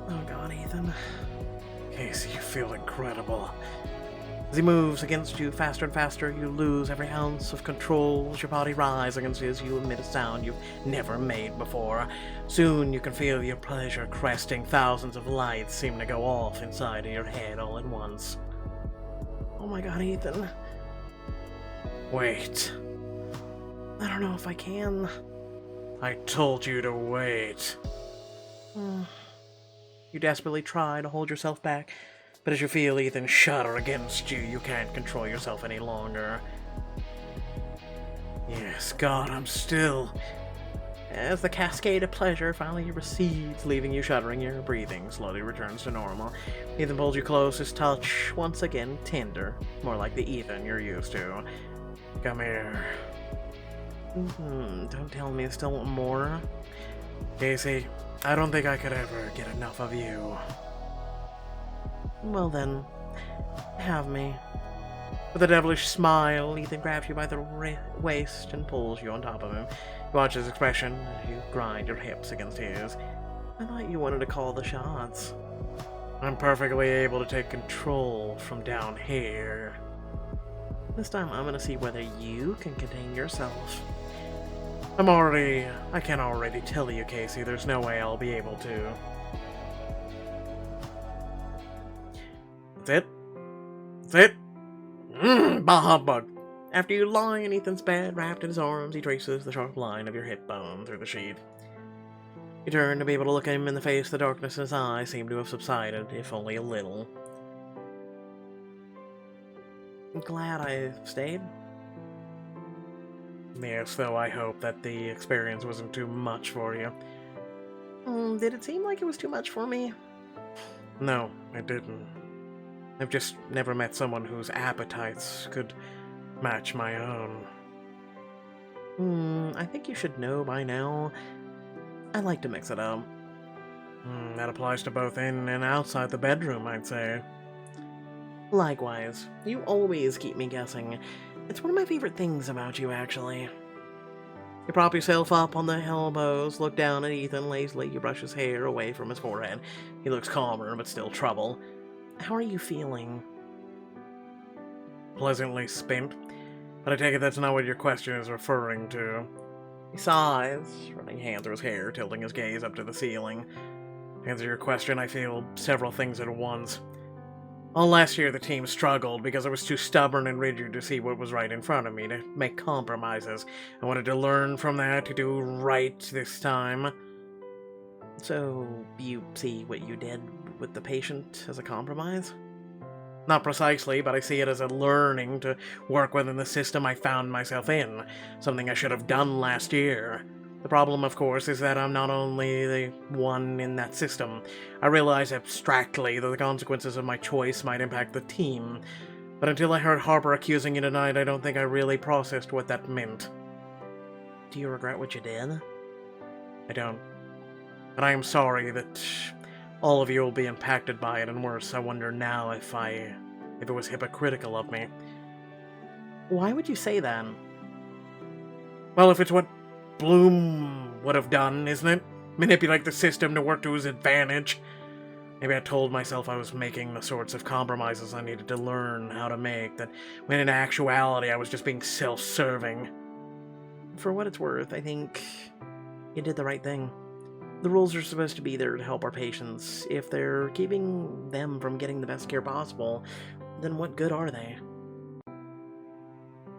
Oh god, Ethan. Casey, you feel incredible. As he moves against you faster and faster, you lose every ounce of control as your body rises against his. You emit a sound you've never made before. Soon you can feel your pleasure cresting. Thousands of lights seem to go off inside of your head all at once. Oh my god, Ethan. Wait. I don't know if I can. I told you to wait. You desperately try to hold yourself back, but as you feel Ethan shudder against you, you can't control yourself any longer. Yes, God, I'm still... As the cascade of pleasure finally recedes, leaving you shuddering, your breathing slowly returns to normal. Ethan pulls you close, his touch once again tender, more like the Ethan you're used to. Come here. Don't tell me you still want more. Casey, I don't think I could ever get enough of you. Well then, have me. With a devilish smile, Ethan grabs you by the waist and pulls you on top of him. You watch his expression as you grind your hips against his. I thought you wanted to call the shots. I'm perfectly able to take control from down here. This time I'm gonna see whether you can contain yourself. I can already tell you, Casey, there's no way I'll be able to. That's it? That's it? Bah humbug. After you lie in Ethan's bed, wrapped in his arms, he traces the sharp line of your hip bone through the sheet. You turn to be able to look him in the face. The darkness in his eyes seemed to have subsided, if only a little. I'm glad I stayed. Yes, though I hope that the experience wasn't too much for you. Did it seem like it was too much for me? No, it didn't. I've just never met someone whose appetites could match my own. I think you should know by now. I like to mix it up. That applies to both in and outside the bedroom, I'd say. Likewise. You always keep me guessing. It's one of my favorite things about you, actually. You prop yourself up on the elbows, look down at Ethan lazily. You brush his hair away from his forehead. He looks calmer, but still troubled. How are you feeling? Pleasantly spent. But I take it that's not what your question is referring to. He sighs, running a hand through his hair, tilting his gaze up to the ceiling. To answer your question, I feel several things at once. All last year, the team struggled because I was too stubborn and rigid to see what was right in front of me, to make compromises. I wanted to learn from that, to do right this time. So, you see what you did with the patient as a compromise? Not precisely, but I see it as a learning to work within the system I found myself in, something I should have done last year. The problem, of course, is that I'm not only the one in that system. I realize abstractly that the consequences of my choice might impact the team, but until I heard Harper accusing you tonight, I don't think I really processed what that meant. Do you regret what you did? I don't. But I am sorry that all of you will be impacted by it, and worse, I wonder now if it was hypocritical of me. Why would you say that? Well, if it's what Bloom would have done, isn't it? Manipulate the system to work to his advantage. Maybe I told myself I was making the sorts of compromises I needed to learn how to make, that when in actuality I was just being self-serving. For what it's worth, I think you did the right thing. The rules are supposed to be there to help our patients. If they're keeping them from getting the best care possible, then what good are they?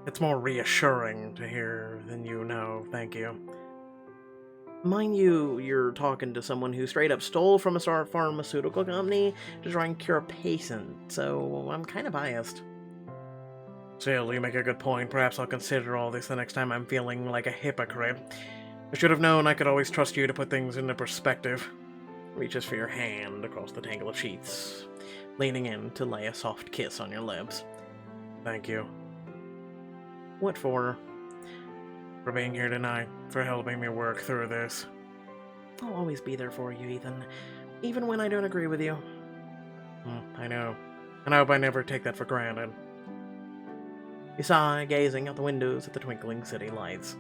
It's more reassuring to hear than you know, thank you. Mind you, you're talking to someone who straight up stole from a pharmaceutical company to try and cure a patient, so I'm kind of biased. Still, you make a good point. Perhaps I'll consider all this the next time I'm feeling like a hypocrite. I should have known I could always trust you to put things into perspective. reaches for your hand across the tangle of sheets, leaning in to lay a soft kiss on your lips. Thank you. What for? For being here tonight, for helping me work through this. I'll always be there for you, Ethan, even when I don't agree with you. I know, and I hope I never take that for granted. You sigh, gazing out the windows at the twinkling city lights.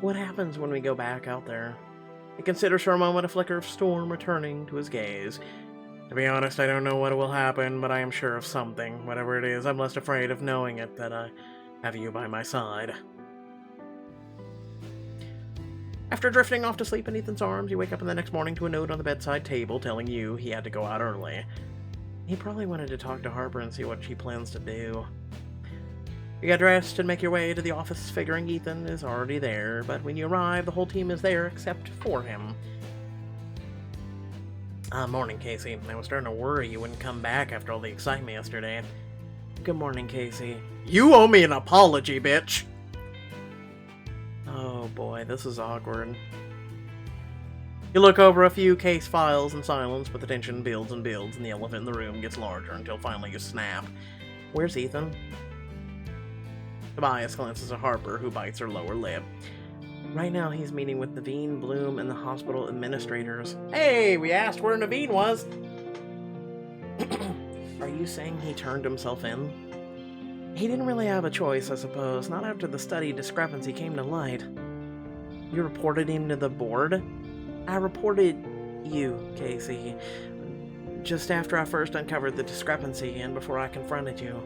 What happens when we go back out there? He considers for a moment a flicker of storm returning to his gaze. To be honest, I don't know what will happen, but I am sure of something. Whatever it is, I'm less afraid of knowing it that I have you by my side. After drifting off to sleep in Ethan's arms, you wake up in the next morning to a note on the bedside table telling you he had to go out early. He probably wanted to talk to Harper and see what she plans to do. You get dressed and make your way to the office, figuring Ethan is already there, but when you arrive, the whole team is there except for him. Morning, Casey. I was starting to worry you wouldn't come back after all the excitement yesterday. Good morning, Casey. You owe me an apology, bitch! Oh boy, this is awkward. You look over a few case files in silence, but the tension builds and builds, and the elephant in the room gets larger until finally you snap. Where's Ethan? Tobias glances at Harper, who bites her lower lip. Right now, he's meeting with Naveen, Bloom, and the hospital administrators. Hey, we asked where Naveen was! Are you saying he turned himself in? He didn't really have a choice, I suppose, not after the study discrepancy came to light. You reported him to the board? I reported you, Casey, just after I first uncovered the discrepancy and before I confronted you.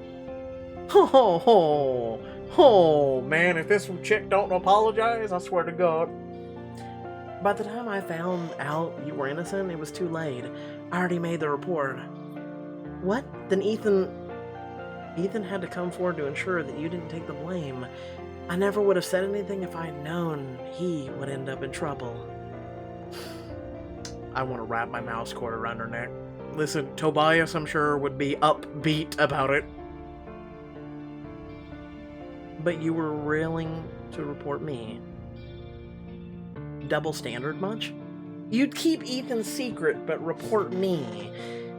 Oh, man, if this chick don't apologize, I swear to God. By the time I found out you were innocent, it was too late. I already made the report. What? Then Ethan had to come forward to ensure that you didn't take the blame. I never would have said anything if I'd known he would end up in trouble. I want to wrap my mouse cord around her neck. Listen, Tobias, I'm sure, would be upbeat about it. But you were willing to report me. Double standard much? You'd keep Ethan's secret, but report me.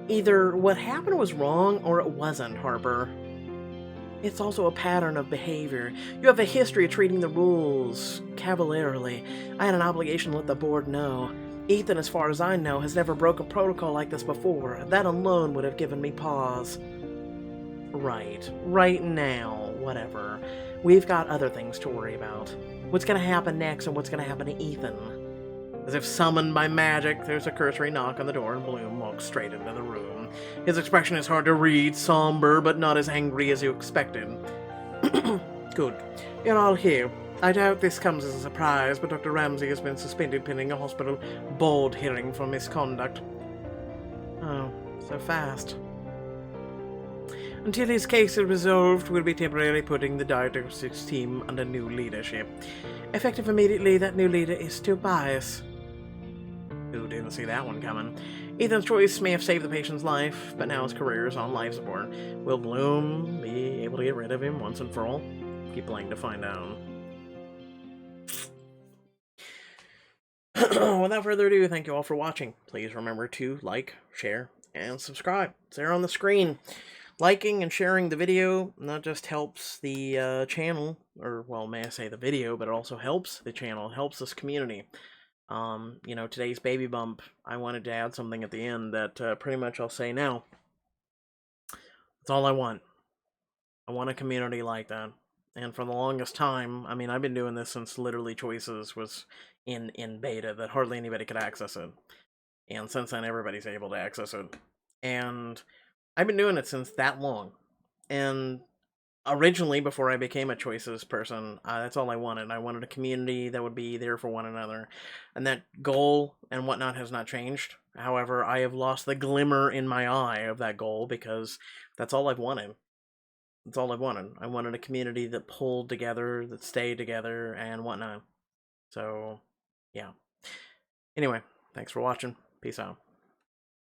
Either what happened was wrong, or it wasn't, Harper. It's also a pattern of behavior. You have a history of treating the rules cavalierly. I had an obligation to let the board know. Ethan, as far as I know, has never broken protocol like this before. That alone would have given me pause. Right now, whatever. We've got other things to worry about. What's gonna happen next and what's gonna happen to Ethan? As if summoned by magic, there's a cursory knock on the door and Bloom walks straight into the room. His expression is hard to read, somber, but not as angry as you expected. Good. You're all here. I doubt this comes as a surprise, but Dr. Ramsey has been suspended pending a hospital board hearing for misconduct. Oh, so fast. Until his case is resolved, we'll be temporarily putting the diagnostics team under new leadership. Effective immediately, that new leader is Tobias. Who didn't see that one coming? Ethan's choice may have saved the patient's life, but now his career is on life support. Will Bloom be able to get rid of him once and for all? Keep playing to find out. Without further ado, thank you all for watching. Please remember to like, share, and subscribe. It's there on the screen. Liking and sharing the video not just helps the channel, or, well, may I say the video, but it also helps the channel, it helps this community. You know, today's baby bump, I wanted to add something at the end that pretty much I'll say now. That's all I want. I want a community like that. And for the longest time, I mean, I've been doing this since literally Choices was in beta, that hardly anybody could access it. And since then, everybody's able to access it. And I've been doing it since that long. And originally, before I became a Choices person, that's all I wanted. I wanted a community that would be there for one another. And that goal and whatnot has not changed. However, I have lost the glimmer in my eye of that goal because that's all I've wanted. That's all I've wanted. I wanted a community that pulled together, that stayed together, and whatnot. So, yeah. Anyway, thanks for watching. Peace out.